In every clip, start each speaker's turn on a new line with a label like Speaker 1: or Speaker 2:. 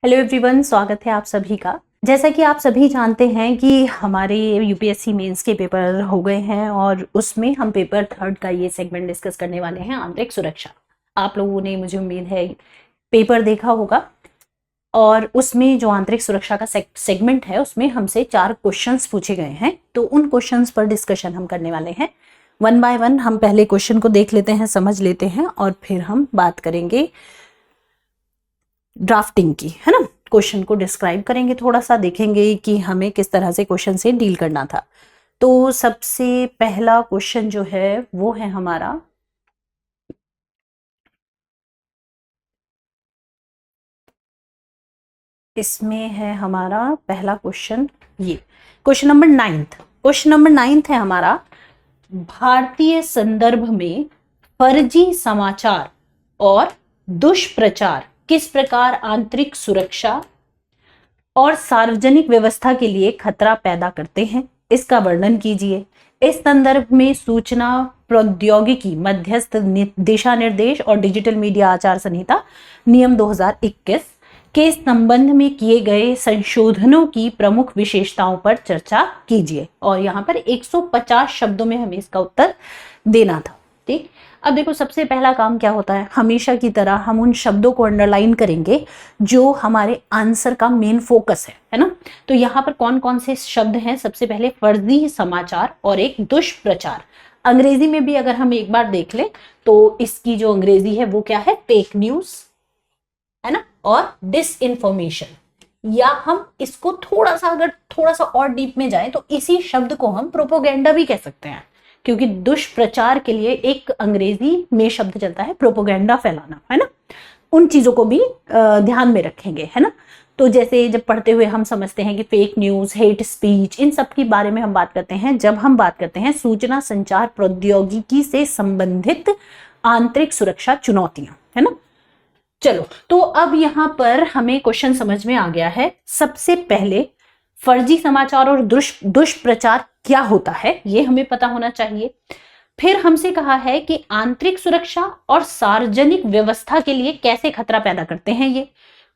Speaker 1: Hello everyone, स्वागत है आप सभी का। जैसा कि आप सभी जानते हैं कि हमारे यूपीएससी मेंस के पेपर हो गए हैं और उसमें हम पेपर 3 का ये सेगमेंट डिस्कस करने वाले हैं, आंतरिक सुरक्षा। आप लोगों ने, मुझे उम्मीद है, पेपर देखा होगा और उसमें जो आंतरिक सुरक्षा का सेगमेंट है उसमें हमसे 4 क्वेश्चंस पूछे गए हैं। तो उन क्वेश्चंस पर डिस्कशन हम करने वाले हैं। 1 बाय 1 हम पहले क्वेश्चन को देख लेते हैं, समझ लेते हैं और फिर हम बात करेंगे ड्राफ्टिंग की, है ना। क्वेश्चन को डिस्क्राइब करेंगे, थोड़ा सा देखेंगे कि हमें किस तरह से क्वेश्चन से डील करना था। तो सबसे पहला क्वेश्चन जो है वो है हमारा, इसमें है हमारा पहला क्वेश्चन, ये question number 9th। Question number 9th है हमारा, भारतीय संदर्भ में फर्जी समाचार और दुष्प्रचार किस प्रकार आंतरिक सुरक्षा और सार्वजनिक व्यवस्था के लिए खतरा पैदा करते हैं, इसका वर्णन कीजिए। इस संदर्भ में सूचना प्रौद्योगिकी मध्यस्थ दिशा निर्देश और डिजिटल मीडिया आचार संहिता नियम 2021 के संबंध में किए गए संशोधनों की प्रमुख विशेषताओं पर चर्चा कीजिए। और यहाँ पर 150 शब्दों में हमें इसका उत्तर देना था। ठीक, अब देखो, सबसे पहला काम क्या होता है, हमेशा की तरह हम उन शब्दों को अंडरलाइन करेंगे जो हमारे आंसर का मेन फोकस है ना। तो यहाँ पर कौन कौन से शब्द हैं? सबसे पहले फर्जी समाचार और एक दुष्प्रचार। अंग्रेजी में भी अगर हम एक बार देख लें तो इसकी जो अंग्रेजी है वो क्या है? फेक न्यूज, है ना, और डिसइंफॉर्मेशन। या हम इसको थोड़ा सा और डीप में जाएं तो इसी शब्द को हम प्रोपोगेंडा भी कह सकते हैं, क्योंकि दुष्प्रचार के लिए एक अंग्रेजी में शब्द चलता है, प्रोपोगेंडा, फैलाना, है ना। उन चीजों को भी ध्यान में रखेंगे, है ना। तो जैसे जब पढ़ते हुए हम समझते हैं कि फेक न्यूज, हेट स्पीच, इन सब के बारे में हम बात करते हैं जब हम बात करते हैं सूचना संचार प्रौद्योगिकी से संबंधित आंतरिक सुरक्षा चुनौतियां, है ना। चलो, तो अब यहां पर हमें क्वेश्चन समझ में आ गया है। सबसे पहले फर्जी समाचार और दुष्प्रचार क्या होता है ये हमें पता होना चाहिए। फिर हमसे कहा है कि आंतरिक सुरक्षा और सार्वजनिक व्यवस्था के लिए कैसे खतरा पैदा करते हैं ये।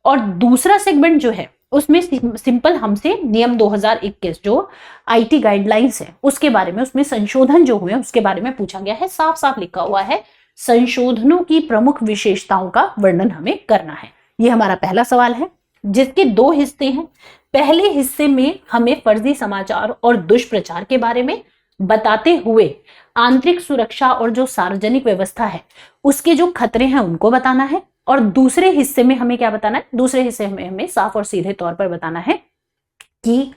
Speaker 1: और दूसरा सेगमेंट जो है उसमें सिंपल हमसे नियम 2021 जो आईटी गाइडलाइंस है उसके बारे में, उसमें संशोधन जो हुए उसके बारे में पूछा गया है। साफ साफ लिखा हुआ है, संशोधनों की प्रमुख विशेषताओं का वर्णन हमें करना है। ये हमारा पहला सवाल है जिसके 2 हिस्से हैं। पहले हिस्से में हमें फर्जी समाचार और दुष्प्रचार के बारे में बताते हुए आंतरिक सुरक्षा और जो सार्वजनिक व्यवस्था है उसके जो खतरे हैं उनको बताना है। और दूसरे हिस्से में हमें क्या बताना है? दूसरे हिस्से में हमें साफ और सीधे तौर पर बताना है कि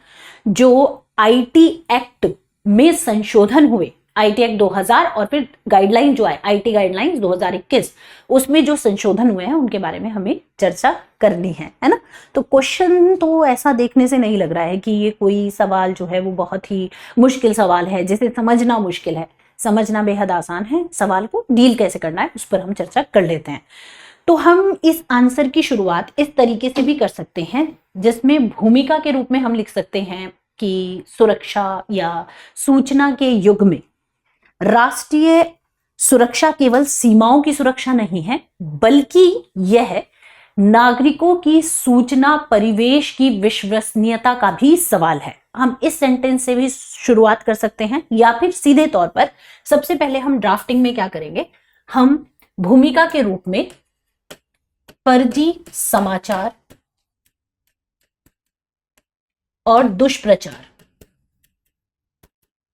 Speaker 1: जो आईटी एक्ट में संशोधन हुए, आईटी एक्ट 2000 और फिर गाइडलाइन जो है आईटी गाइडलाइंस 2021, उसमें जो संशोधन हुए हैं उनके बारे में हमें चर्चा करनी है ना। तो क्वेश्चन तो ऐसा देखने से नहीं लग रहा है कि ये कोई सवाल जो है वो बहुत ही मुश्किल सवाल है, जिसे समझना मुश्किल है। समझना बेहद आसान है, सवाल को डील कैसे करना है उस पर हम चर्चा कर लेते हैं। तो हम इस आंसर की शुरुआत इस तरीके से भी कर सकते हैं जिसमें भूमिका के रूप में हम लिख सकते हैं कि सुरक्षा या सूचना के युग में राष्ट्रीय सुरक्षा केवल सीमाओं की सुरक्षा नहीं है, बल्कि यह नागरिकों की सूचना परिवेश की विश्वसनीयता का भी सवाल है। हम इस सेंटेंस से भी शुरुआत कर सकते हैं या फिर सीधे तौर पर सबसे पहले हम ड्राफ्टिंग में क्या करेंगे, हम भूमिका के रूप में फर्जी समाचार और दुष्प्रचार,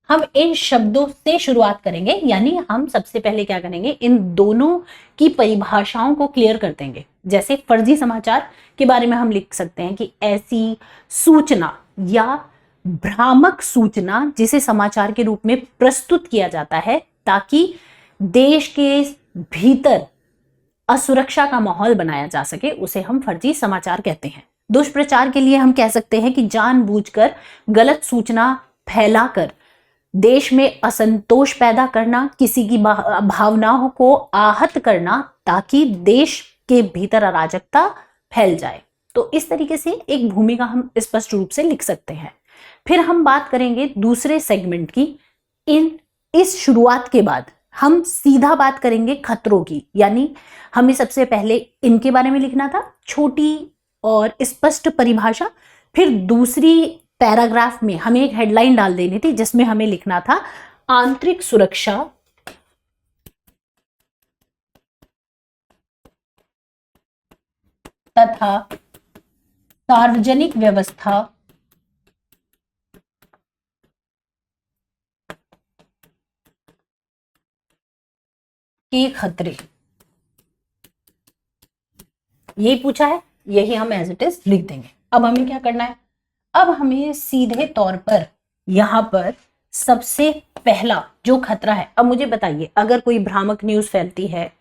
Speaker 1: हम इन शब्दों से शुरुआत करेंगे। यानी हम सबसे पहले क्या करेंगे, इन दोनों की परिभाषाओं को क्लियर कर देंगे। जैसे फर्जी समाचार के बारे में हम लिख सकते हैं कि ऐसी सूचना या भ्रामक सूचना जिसे समाचार के रूप में प्रस्तुत किया जाता है ताकि देश के भीतर असुरक्षा का माहौल बनाया जा सके, उसे हम फर्जी समाचार कहते हैं। दुष्प्रचार के लिए हम कह सकते हैं कि जानबूझकर गलत सूचना फैलाकर देश में असंतोष पैदा करना, किसी की भावनाओं को आहत करना ताकि देश के भीतर अराजकता फैल जाए। तो इस तरीके से एक भूमिका हम स्पष्ट रूप से लिख सकते हैं। फिर हम बात करेंगे दूसरे सेगमेंट की। इस शुरुआत के बाद हम सीधा बात करेंगे खतरों की, यानी हमें सबसे पहले इनके बारे में लिखना था। छोटी और स्पष्ट परिभाषा। फिर दूसरी पैराग्राफ में हमें एक हेडलाइन डाल देनी थी जिसमें हमें लिखना था आंतरिक सुरक्षा तथा सार्वजनिक व्यवस्था के खतरे। यही पूछा है, यही हम एज इट इज लिख देंगे। अब हमें क्या करना है, अब हमें सीधे तौर पर यहां पर सबसे पहला जो खतरा है, अब मुझे बताइए, अगर कोई भ्रामक न्यूज फैलती है,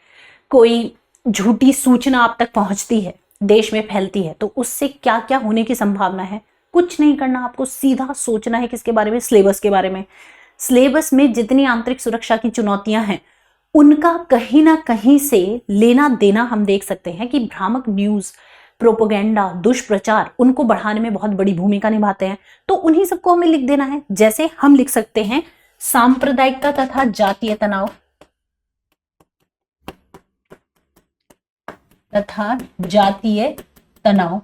Speaker 1: कोई झूठी सूचना आप तक पहुंचती है, देश में फैलती है, तो उससे क्या क्या होने की संभावना है। कुछ नहीं करना, आपको सीधा सोचना है किसके बारे में, सिलेबस के बारे में। सिलेबस में जितनी आंतरिक सुरक्षा की चुनौतियां हैं उनका कहीं ना कहीं से लेना देना हम देख सकते हैं कि भ्रामक न्यूज, प्रोपोगेंडा, दुष्प्रचार उनको बढ़ाने में बहुत बड़ी भूमिका निभाते हैं। तो उन्हीं सबको हमें लिख देना है। जैसे हम लिख सकते हैं सांप्रदायिकता तथा जातीय तनाव तथा जातीय तनाव।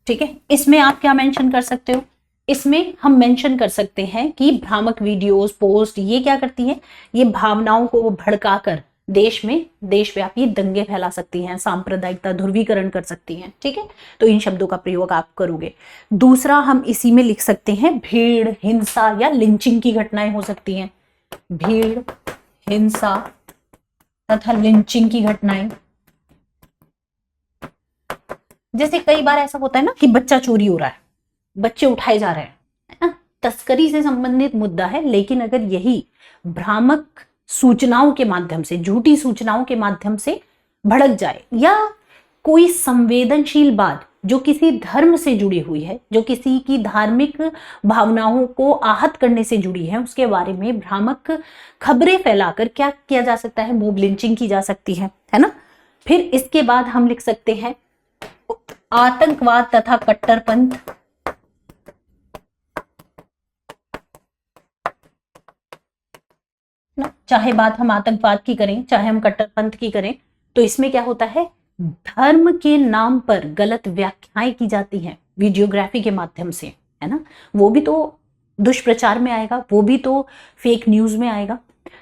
Speaker 1: ठीक है, इसमें आप क्या मेंशन कर सकते हो, इसमें हम मेंशन कर सकते हैं कि भ्रामक वीडियोस, पोस्ट ये क्या करती हैं, ये भावनाओं को भड़काकर देश में देशव्यापी दंगे फैला सकती हैं, सांप्रदायिकता, ध्रुवीकरण कर सकती हैं। ठीक है, तो इन शब्दों का प्रयोग आप करोगे। दूसरा हम इसी में लिख सकते हैं भीड़, हिंसा या लिंचिंग की घटनाएं हो सकती हैं। भीड़, हिंसा तथा लिंचिंग की घटनाएं। जैसे कई बार ऐसा होता है ना कि बच्चा चोरी हो रहा है, बच्चे उठाए जा रहे हैं, है ना, तस्करी से संबंधित मुद्दा है। लेकिन अगर यही भ्रामक सूचनाओं के माध्यम से, झूठी सूचनाओं के माध्यम से भड़क जाए, या कोई संवेदनशील बात जो किसी धर्म से जुड़ी हुई है, जो किसी की धार्मिक भावनाओं को आहत करने से जुड़ी है, उसके बारे में भ्रामक खबरें फैलाकर क्या किया जा सकता है, मॉब लिंचिंग की जा सकती है ना। फिर इसके बाद हम लिख सकते हैं आतंकवाद तथा कट्टरपंथ। चाहे बात हम आतंकवाद की करें, चाहे हम कट्टरपंथ की करें, तो इसमें क्या होता है, धर्म के नाम पर गलत व्याख्याएं की जाती हैं वीडियोग्राफी के माध्यम से, है ना। वो भी तो दुष्प्रचार में आएगा, वो भी तो फेक न्यूज में आएगा।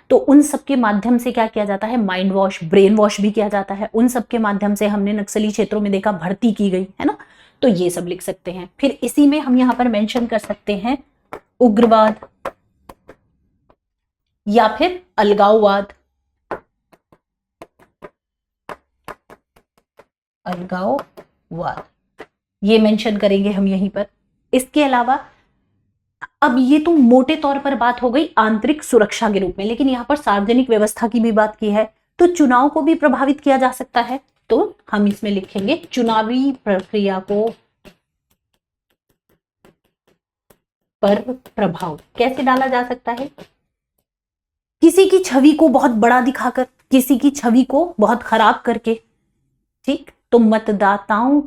Speaker 1: तो उन सब के माध्यम से क्या किया जाता है, माइंड वॉश, ब्रेन वॉश भी किया जाता है। उन सब के माध्यम से हमने नक्सली क्षेत्रों में देखा, भर्ती की गई, है ना। तो ये सब लिख सकते हैं। फिर इसी में हम यहाँ पर मेंशन कर सकते हैं उग्रवाद या फिर अलगाववाद। अलगाववाद ये मेंशन करेंगे हम यहीं पर। इसके अलावा अब ये तो मोटे तौर पर बात हो गई आंतरिक सुरक्षा के रूप में, लेकिन यहाँ पर सार्वजनिक व्यवस्था की भी बात की है, तो चुनाव को भी प्रभावित किया जा सकता है। तो हम इसमें लिखेंगे चुनावी प्रक्रिया को पर प्रभाव कैसे डाला जा सकता है, किसी की छवि को बहुत बड़ा दिखाकर, किसी की छवि को बहुत खराब करके। ठीक, तो मतदाताओं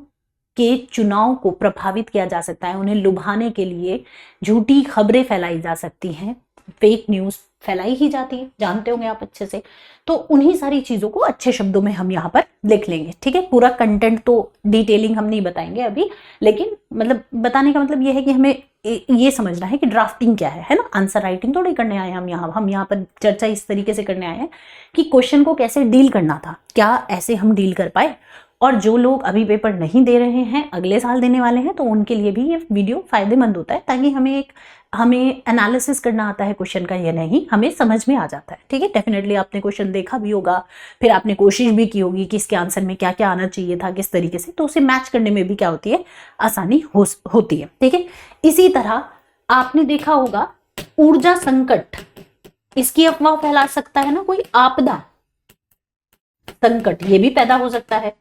Speaker 1: के चुनाव को प्रभावित किया जा सकता है, उन्हें लुभाने के लिए झूठी खबरें फैलाई जा सकती हैं, फेक न्यूज फैलाई ही जाती है, जानते होंगे आप अच्छे से। तो उन्हीं सारी चीजों को अच्छे शब्दों में हम यहाँ पर लिख लेंगे। ठीक है, पूरा कंटेंट तो डिटेलिंग हम नहीं बताएंगे अभी, लेकिन मतलब बताने का मतलब ये है कि हमें ये समझना है कि ड्राफ्टिंग क्या है ना। आंसर राइटिंग थोड़ी करने आए हम यहाँ पर चर्चा इस तरीके से करने आए हैं कि क्वेश्चन को कैसे डील करना था, क्या ऐसे हम डील कर पाए। और जो लोग अभी पेपर नहीं दे रहे हैं, अगले साल देने वाले हैं, तो उनके लिए भी ये वीडियो फायदेमंद होता है, ताकि हमें एनालिसिस करना आता है क्वेश्चन का या नहीं, हमें समझ में आ जाता है। ठीक है, डेफिनेटली आपने क्वेश्चन देखा भी होगा, फिर आपने कोशिश भी की होगी कि इसके आंसर में क्या क्या आना चाहिए था, किस तरीके से, तो उसे मैच करने में भी क्या होती है, आसानी होती है। ठीक है, इसी तरह आपने देखा होगा ऊर्जा संकट, इसकी अफवाह फैला सकता है ना कोई, आपदा संकट ये भी पैदा हो सकता है।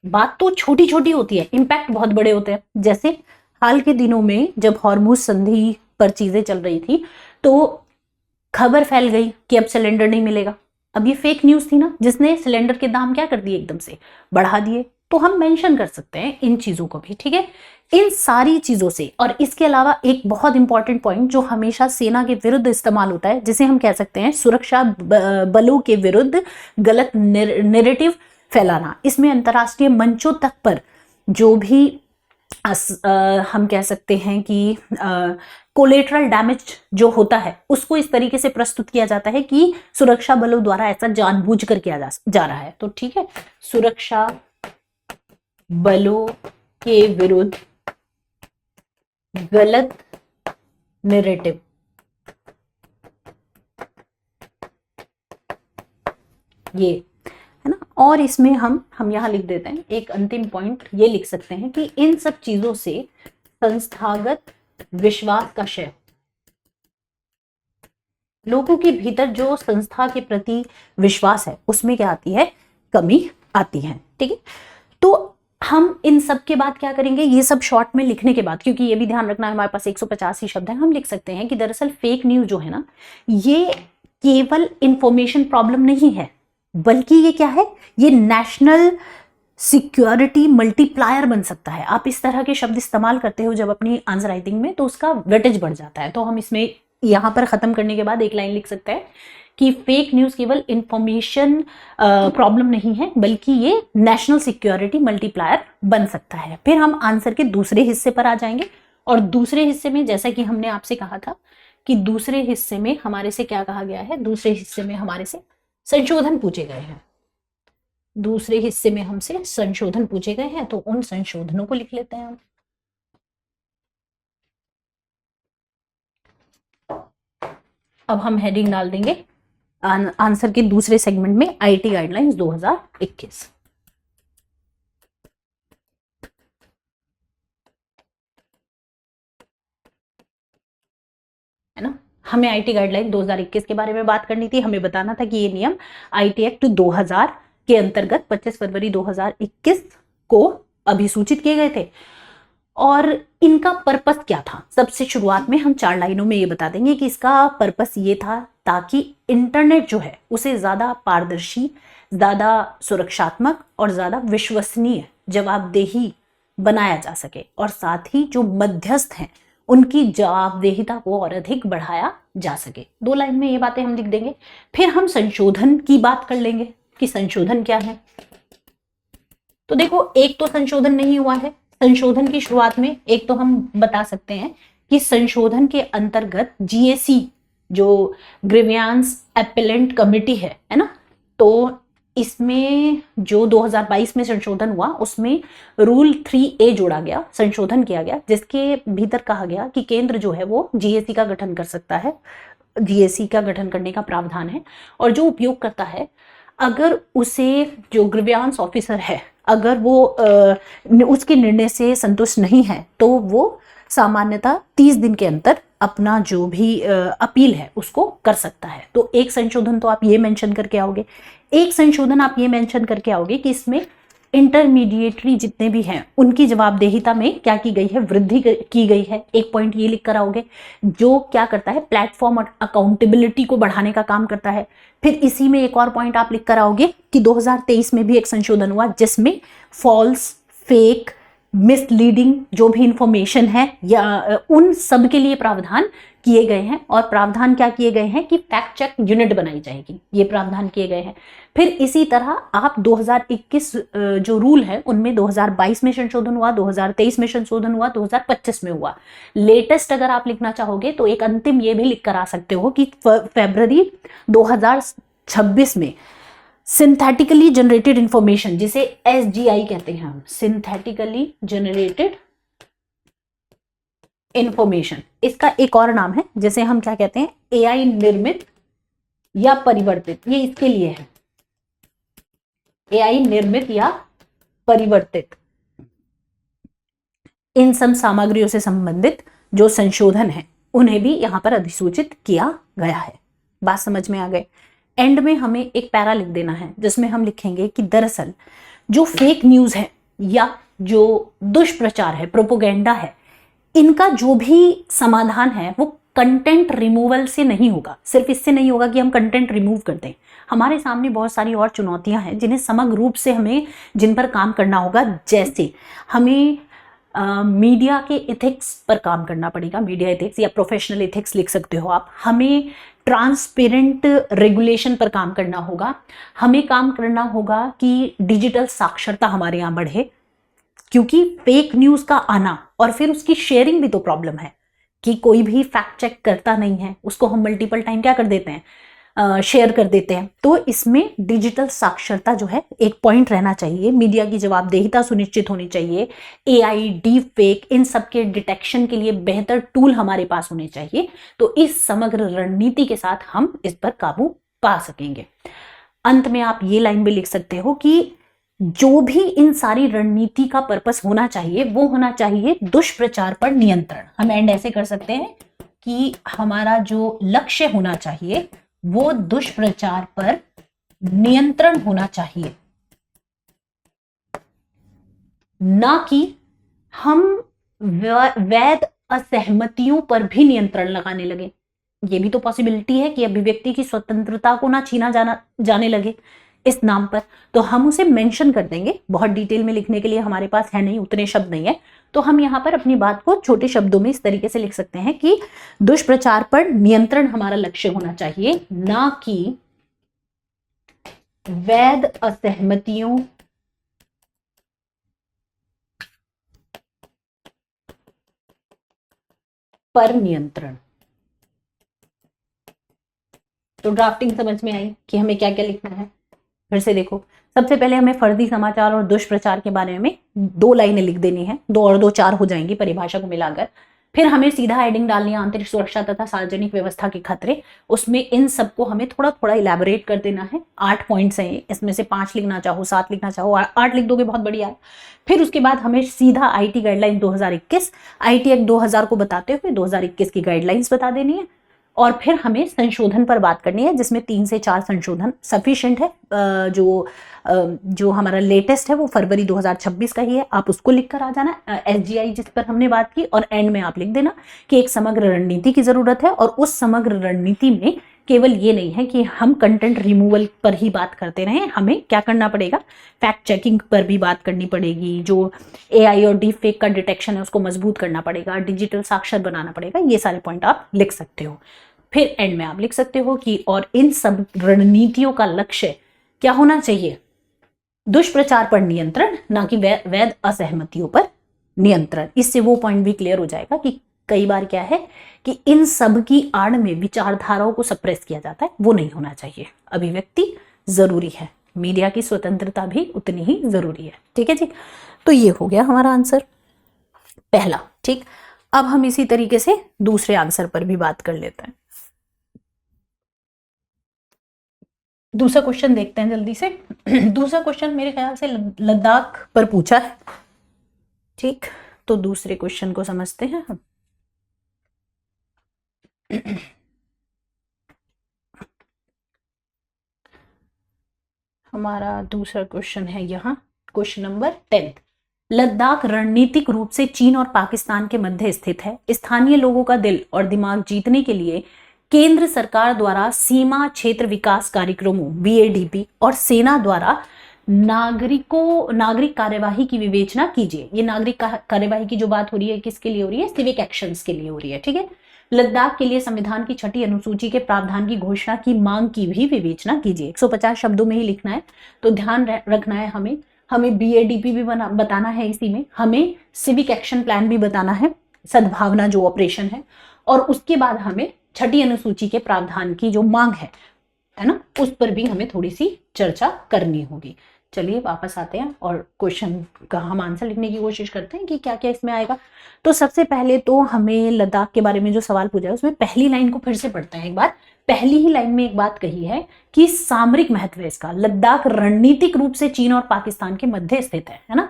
Speaker 1: बात तो छोटी छोटी होती है, इंपैक्ट बहुत बड़े होते हैं। जैसे हाल के दिनों में जब हॉर्मुज संधि पर चीजें चल रही थी, तो खबर फैल गई कि अब सिलेंडर नहीं मिलेगा। अब ये फेक न्यूज थी ना, जिसने सिलेंडर के दाम क्या कर दिए, एकदम से बढ़ा दिए। तो हम मेंशन कर सकते हैं इन चीजों को भी। ठीक है, इन सारी चीजों से। और इसके अलावा एक बहुत इंपॉर्टेंट पॉइंट जो हमेशा सेना के विरुद्ध इस्तेमाल होता है, जिसे हम कह सकते हैं सुरक्षा बलों के विरुद्ध गलत नैरेटिव फैलाना। इसमें अंतर्राष्ट्रीय मंचों तक पर जो भी हम कह सकते हैं कि कोलेटरल डैमेज जो होता है उसको इस तरीके से प्रस्तुत किया जाता है कि सुरक्षा बलों द्वारा ऐसा जानबूझकर किया जा रहा है। तो ठीक है, सुरक्षा बलों के विरुद्ध गलत नैरेटिव, ये है ना। और इसमें हम यहां लिख देते हैं एक अंतिम पॉइंट, ये लिख सकते हैं कि इन सब चीजों से संस्थागत विश्वास का क्षय, लोगों के भीतर जो संस्था के प्रति विश्वास है उसमें क्या आती है, कमी आती है। ठीक है, तो हम इन सब के बाद क्या करेंगे, ये सब शॉर्ट में लिखने के बाद, क्योंकि ये भी ध्यान रखना है हमारे पास 150 ही शब्द हैं, हम लिख सकते हैं कि दरअसल फेक न्यूज जो है ना, ये केवल इंफॉर्मेशन प्रॉब्लम नहीं है, बल्कि ये क्या है, ये नेशनल सिक्योरिटी मल्टीप्लायर बन सकता है। आप इस तरह के शब्द इस्तेमाल करते हो जब अपनी आंसर राइटिंग में, तो उसका वेटेज बढ़ जाता है। तो हम इसमें यहां पर खत्म करने के बाद एक लाइन लिख सकते हैं कि फेक न्यूज केवल इंफॉर्मेशन प्रॉब्लम नहीं है, बल्कि ये नेशनल सिक्योरिटी मल्टीप्लायर बन सकता है। फिर हम आंसर के दूसरे हिस्से पर आ जाएंगे, और दूसरे हिस्से में जैसा कि हमने आपसे कहा था कि दूसरे हिस्से में हमारे से क्या कहा गया है, दूसरे हिस्से में हमारे से संशोधन पूछे गए हैं। दूसरे हिस्से में हमसे संशोधन पूछे गए हैं, तो उन संशोधनों को लिख लेते हैं हम। अब हम हेडिंग डाल देंगे आंसर के दूसरे सेगमेंट में, आईटी गाइडलाइंस 2021। है ना, हमें आईटी गाइडलाइन 2021 के बारे में बात करनी थी। हमें बताना था कि ये नियम आईटी एक्ट 2000 के अंतर्गत 25 फरवरी 2021 को अभिसूचित किए गए थे, और इनका पर्पस क्या था। सबसे शुरुआत में हम 4 लाइनों में ये बता देंगे कि इसका पर्पस ये था ताकि इंटरनेट जो है उसे ज्यादा पारदर्शी, ज्यादा सुरक्षात्मक और ज्यादा विश्वसनीय, जवाबदेही बनाया जा सके, और साथ ही जो मध्यस्थ हैं उनकी जवाबदेहिता को और अधिक बढ़ाया जा सके। 2 लाइन में ये बातें हम लिख देंगे। फिर हम संशोधन की बात कर लेंगे कि संशोधन क्या है। तो देखो, एक तो संशोधन नहीं हुआ है। संशोधन की शुरुआत में एक तो हम बता सकते हैं कि संशोधन के अंतर्गत जीएसी, जो ग्रीवियांस एपेलेंट कमिटी है ना, तो इसमें जो 2022 में संशोधन हुआ उसमें रूल 3A जोड़ा गया, संशोधन किया गया, जिसके भीतर कहा गया कि केंद्र जो है वो जीएसी का गठन कर सकता है, जीएसी का गठन करने का प्रावधान है, और जो उपयोग करता है अगर उसे, जो ग्रीवियांस ऑफिसर है, अगर वो उसके निर्णय से संतुष्ट नहीं है तो वो सामान्यतः 30 दिन के अंदर अपना जो भी अपील है उसको कर सकता है। तो एक संशोधन तो आप ये मेंशन करके आओगे, एक संशोधन आप ये मेंशन करके आओगे कि इसमें इंटरमीडिएटरी जितने भी हैं उनकी जवाबदेहिता में क्या की गई है, वृद्धि की गई है। एक पॉइंट ये लिख कर आओगे जो क्या करता है, प्लेटफॉर्म और अकाउंटेबिलिटी को बढ़ाने का काम करता है। फिर इसी में एक और पॉइंट आप लिख कर आओगे कि 2023 में भी एक संशोधन हुआ जिसमें फॉल्स, फेक, मिसलीडिंग जो भी इंफॉर्मेशन है या उन सब के लिए प्रावधान किए गए हैं। और प्रावधान क्या किए गए हैं कि फैक्ट चेक यूनिट बनाई जाएगी, ये प्रावधान किए गए हैं। फिर इसी तरह आप 2021 जो रूल है उनमें 2022 में संशोधन हुआ, 2023 में संशोधन हुआ, 2025 में हुआ। लेटेस्ट अगर आप लिखना चाहोगे तो एक अंतिम ये भी लिख कर आ सकते हो कि फरवरी 2026 में सिंथेटिकली जनरेटेड इंफॉर्मेशन, जिसे SGI कहते हैं हम, सिंथेटिकली जनरेटेड इंफॉर्मेशन, इसका एक और नाम है जैसे हम क्या कहते हैं, AI निर्मित या परिवर्तित, ये इसके लिए है, AI निर्मित या परिवर्तित। इन सब सामग्रियों से संबंधित जो संशोधन है उन्हें भी यहां पर अधिसूचित किया गया है। बात समझ में आ गए। एंड में हमें एक पैरा लिख देना है जिसमें हम लिखेंगे कि दरअसल जो फेक न्यूज है या जो दुष्प्रचार है, प्रोपोगेंडा है, इनका जो भी समाधान है वो कंटेंट रिमूवल से नहीं होगा। सिर्फ इससे नहीं होगा कि हम कंटेंट रिमूव कर दें। हमारे सामने बहुत सारी और चुनौतियां हैं जिन्हें समग्र रूप से हमें जिन पर काम करना होगा। जैसे हमें मीडिया के एथिक्स पर काम करना पड़ेगा, मीडिया एथिक्स या प्रोफेशनल एथिक्स लिख सकते हो आप। हमें ट्रांसपेरेंट रेगुलेशन पर काम करना होगा, हमें काम करना होगा कि डिजिटल साक्षरता हमारे यहाँ बढ़े, क्योंकि फेक न्यूज़ का आना और फिर उसकी शेयरिंग भी तो प्रॉब्लम है कि कोई भी फैक्ट चेक करता नहीं है, उसको हम मल्टीपल टाइम क्या कर देते हैं, शेयर कर देते हैं। तो इसमें डिजिटल साक्षरता जो है एक पॉइंट रहना चाहिए, मीडिया की जवाबदेहिता सुनिश्चित होनी चाहिए, एआई, डीप फेक, इन सब के डिटेक्शन के लिए बेहतर टूल हमारे पास होने चाहिए। तो इस समग्र रणनीति के साथ हम इस पर काबू पा सकेंगे। अंत में आप ये लाइन भी लिख सकते हो कि जो भी इन सारी रणनीति का पर्पस होना चाहिए वो होना चाहिए दुष्प्रचार पर नियंत्रण। हम एंड ऐसे कर सकते हैं कि हमारा जो लक्ष्य होना चाहिए वो दुष्प्रचार पर नियंत्रण होना चाहिए, ना कि हम वैध असहमतियों पर भी नियंत्रण लगाने लगे। ये भी तो पॉसिबिलिटी है कि अभिव्यक्ति की स्वतंत्रता को ना छीना जाने लगे इस नाम पर। तो हम उसे मेंशन कर देंगे, बहुत डिटेल में लिखने के लिए हमारे पास है नहीं, उतने शब्द नहीं है, तो हम यहाँ पर अपनी बात को छोटे शब्दों में इस तरीके से लिख सकते हैं कि दुष्प्रचार पर नियंत्रण हमारा लक्ष्य होना चाहिए, ना कि वैध असहमतियों पर नियंत्रण। तो ड्राफ्टिंग समझ में आई कि हमें क्या क्या लिखना है। फिर से देखो, सबसे पहले हमें फर्जी समाचार और दुष्प्रचार के बारे में 2 लाइनें लिख देनी है, 2 और 2 4 हो जाएंगी परिभाषा को मिलाकर। फिर हमें सीधा हेडिंग डालनी है आंतरिक सुरक्षा तथा सार्वजनिक व्यवस्था के खतरे। उसमें इन सबको हमें थोड़ा थोड़ा इलैबोरेट कर देना है। 8 पॉइंट्स हैं, इसमें से 5 लिखना चाहो, 7 लिखना चाहो, 8 लिख दोगे बहुत बढ़िया है। फिर उसके बाद हमें सीधा आईटी गाइडलाइन 2021, आईटी एक्ट 2000 को बताते हुए 2021 की गाइडलाइंस बता देनी है। और फिर हमें संशोधन पर बात करनी है, जिसमें 3 से 4 संशोधन सफिशिएंट है। जो हमारा लेटेस्ट है वो फरवरी 2026 का ही है, आप उसको लिखकर आ जाना, एसजीआई जिस पर हमने बात की, और एंड में आप लिख देना कि एक समग्र रणनीति की जरूरत है। और उस समग्र रणनीति में केवल ये नहीं है कि हम कंटेंट रिमूवल पर ही बात करते रहें, हमें क्या करना पड़ेगा, फैक्ट चेकिंग पर भी बात करनी पड़ेगी, जो एआई और डीप फेक का डिटेक्शन है उसको मजबूत करना पड़ेगा, डिजिटल साक्षर बनाना पड़ेगा। ये सारे पॉइंट आप लिख सकते हो। फिर एंड में आप लिख सकते हो कि और इन सब रणनीतियों का लक्ष्य क्या होना चाहिए, दुष्प्रचार पर नियंत्रण, ना कि वैध असहमतियों पर नियंत्रण। इससे वो पॉइंट भी क्लियर हो जाएगा कि कई बार क्या है कि इन सब की आड़ में विचारधाराओं को सप्रेस किया जाता है, वो नहीं होना चाहिए। अभिव्यक्ति जरूरी है, मीडिया की स्वतंत्रता भी उतनी ही जरूरी है। ठीक है जी, तो ये हो गया हमारा आंसर पहला। ठीक, अब हम इसी तरीके से दूसरे आंसर पर भी बात कर लेते हैं। दूसरा क्वेश्चन देखते हैं जल्दी से। दूसरा क्वेश्चन मेरे ख्याल से लद्दाख पर पूछा है। ठीक, तो दूसरे क्वेश्चन को समझते हैं हम। हमारा दूसरा क्वेश्चन है यहाँ, क्वेश्चन नंबर 10। लद्दाख रणनीतिक रूप से चीन और पाकिस्तान के मध्य स्थित है। स्थानीय लोगों का दिल और दिमाग जीतने के लिए केंद्र सरकार द्वारा सीमा क्षेत्र विकास कार्यक्रमों बीएडीपी और सेना द्वारा नागरिक कार्यवाही की विवेचना कीजिए। ये नागरिक कार्यवाही की जो बात हो रही है किसके लिए हो रही है, सिविक एक्शंस के लिए हो रही है। ठीक है, लद्दाख के लिए संविधान की 6ठी अनुसूची के प्रावधान की घोषणा की मांग की भी विवेचना कीजिए। 150 शब्दों में ही लिखना है, तो ध्यान रखना है हमें बीएडीपी भी बताना है, इसी में हमें सिविक एक्शन प्लान भी बताना है, सद्भावना जो ऑपरेशन है, और उसके बाद हमें 6ठी अनुसूची के प्रावधान की जो मांग है ना, उस पर भी हमें थोड़ी सी चर्चा करनी होगी। चलिए वापस आते हैं और क्वेश्चन का हम आंसर लिखने की कोशिश करते हैं कि क्या क्या इसमें आएगा। तो सबसे पहले तो हमें लद्दाख के बारे में जो सवाल पूछा है उसमें पहली लाइन को फिर से पढ़ते हैं एक बार। पहली ही लाइन में एक बात कही है कि सामरिक महत्व है इसका, लद्दाख रणनीतिक रूप से चीन और पाकिस्तान के मध्य स्थित है ना।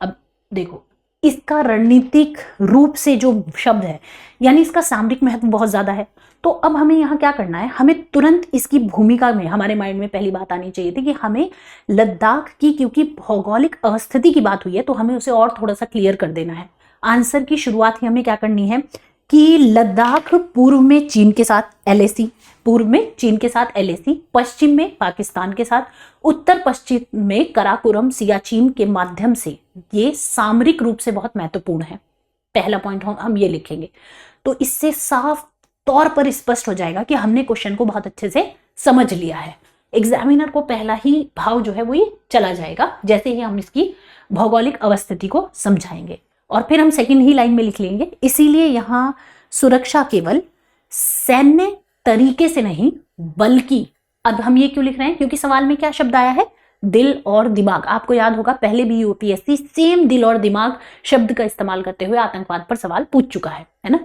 Speaker 1: अब देखो, इसका रणनीतिक रूप से जो शब्द है यानी इसका सामरिक महत्व बहुत ज्यादा है। तो अब हमें यहाँ क्या करना है, हमें तुरंत इसकी भूमिका में हमारे माइंड में पहली बात आनी चाहिए थी कि हमें लद्दाख की, क्योंकि भौगोलिक अवस्थिति की बात हुई है तो हमें उसे और थोड़ा सा क्लियर कर देना है। आंसर की शुरुआत ही हमें क्या करनी है कि लद्दाख पूर्व में चीन के साथ LAC, पूर्व में चीन के साथ LAC, पश्चिम में पाकिस्तान के साथ, उत्तर पश्चिम में कराकोरम सियाचिन के माध्यम से, ये सामरिक रूप से बहुत महत्वपूर्ण है। पहला पॉइंट हम ये लिखेंगे, तो इससे साफ तौर पर स्पष्ट हो जाएगा कि हमने क्वेश्चन को बहुत अच्छे से समझ लिया है। एग्जामिनर को पहला ही भाव जो है वो ये चला जाएगा जैसे ही हम इसकी भौगोलिक अवस्थिति को समझाएंगे, और फिर हम सेकंड ही लाइन में लिख लेंगे, इसीलिए यहाँ सुरक्षा केवल सैन्य तरीके से नहीं बल्कि, अब हम ये क्यों लिख रहे हैं, क्योंकि सवाल में क्या शब्द आया है, दिल और दिमाग। आपको याद होगा पहले भी UPSC सेम दिल और दिमाग शब्द का इस्तेमाल करते हुए आतंकवाद पर सवाल पूछ चुका है ना।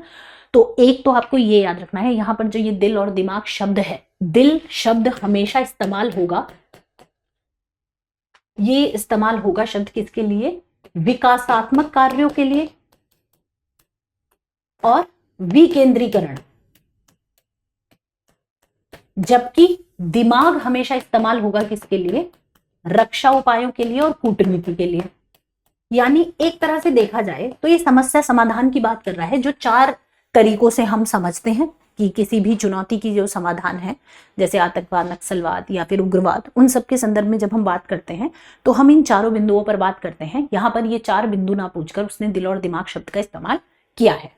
Speaker 1: तो एक तो आपको ये याद रखना है, यहां पर जो ये दिल और दिमाग शब्द है, दिल शब्द हमेशा इस्तेमाल होगा, ये इस्तेमाल होगा शब्द किसके लिए, विकासात्मक कार्यों के लिए और विकेंद्रीकरण, जबकि दिमाग हमेशा इस्तेमाल होगा किसके लिए, रक्षा उपायों के लिए और कूटनीति के लिए। यानी एक तरह से देखा जाए तो ये समस्या समाधान की बात कर रहा है, जो 4 तरीकों से हम समझते हैं कि किसी भी चुनौती की जो समाधान है, जैसे आतंकवाद, नक्सलवाद या फिर उग्रवाद, उन सब के संदर्भ में जब हम बात करते हैं तो हम इन चारों बिंदुओं पर बात करते हैं। यहाँ पर ये 4 बिंदु ना पूछकर उसने दिल और दिमाग शब्द का इस्तेमाल किया है।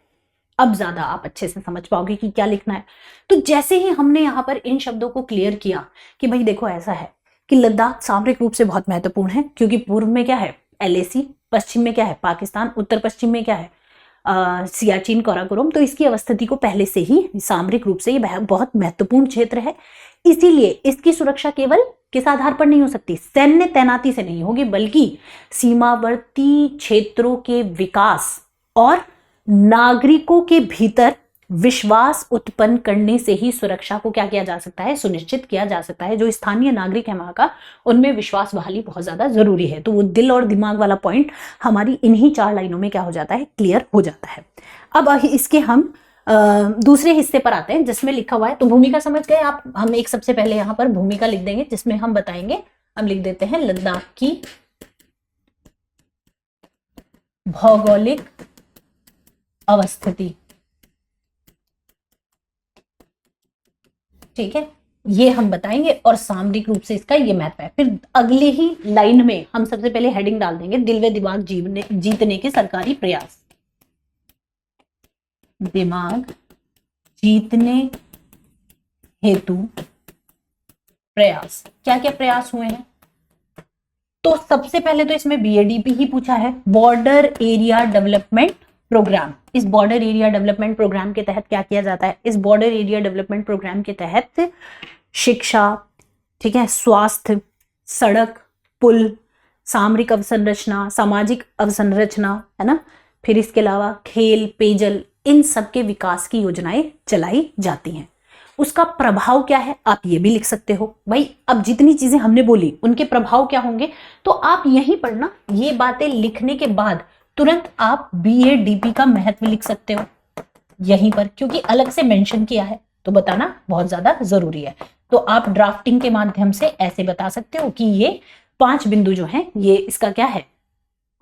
Speaker 1: अब ज्यादा आप अच्छे से समझ पाओगे कि क्या लिखना है। तो जैसे ही हमने यहाँ पर इन शब्दों को क्लियर किया कि भाई देखो ऐसा है कि लद्दाख सामरिक रूप से बहुत महत्वपूर्ण है, क्योंकि पूर्व में क्या है LAC, पश्चिम में क्या है पाकिस्तान, उत्तर पश्चिम में क्या है सियाचिन, काराकोरम, तो इसकी अवस्थिति को पहले से ही सामरिक रूप से ये बहुत महत्वपूर्ण क्षेत्र है, इसीलिए इसकी सुरक्षा केवल किस आधार पर नहीं हो सकती, सैन्य तैनाती से नहीं होगी, बल्कि सीमावर्ती क्षेत्रों के विकास और नागरिकों के भीतर विश्वास उत्पन्न करने से ही सुरक्षा को क्या किया जा सकता है, सुनिश्चित किया जा सकता है। जो स्थानीय नागरिक है वहां का, उनमें विश्वास बहाली बहुत ज्यादा जरूरी है। तो वो दिल और दिमाग वाला पॉइंट हमारी इन्हीं 4 लाइनों में क्या हो जाता है, क्लियर हो जाता है। अब इसके हम दूसरे हिस्से पर आते हैं जिसमें लिखा हुआ है, तो भूमिका समझ गए आप। हम एक सबसे पहले यहाँ पर भूमिका लिख देंगे जिसमें हम बताएंगे, हम लिख देते हैं लद्दाख की भौगोलिक अवस्थिति, ठीक है, ये हम बताएंगे और सामरिक रूप से इसका ये महत्व है। फिर अगले ही लाइन में हम सबसे पहले हेडिंग डाल देंगे, दिल व दिमाग जीतने के सरकारी प्रयास, दिमाग जीतने हेतु प्रयास, क्या क्या प्रयास हुए हैं। तो सबसे पहले तो इसमें BADP ही पूछा है, बॉर्डर एरिया डेवलपमेंट प्रोग्राम। इस बॉर्डर एरिया डेवलपमेंट प्रोग्राम के तहत क्या किया जाता है, इस बॉर्डर एरिया डेवलपमेंट प्रोग्राम के तहत शिक्षा, ठीक है, स्वास्थ्य, सड़क, पुल, सामरिक अवसंरचना, सामाजिक अवसंरचना, है ना, फिर इसके अलावा खेल, पेयजल, इन सब के विकास की योजनाएं चलाई जाती हैं। उसका प्रभाव क्या है आप ये भी लिख सकते हो। भाई अब जितनी चीजें हमने बोली उनके प्रभाव क्या होंगे, तो आप यहीं पर ना ये बातें लिखने के बाद तुरंत आप BADP का महत्व लिख सकते हो यहीं पर, क्योंकि अलग से मेंशन किया है तो बताना बहुत ज्यादा जरूरी है। तो आप ड्राफ्टिंग के माध्यम से ऐसे बता सकते हो कि ये 5 बिंदु जो हैं ये इसका क्या है,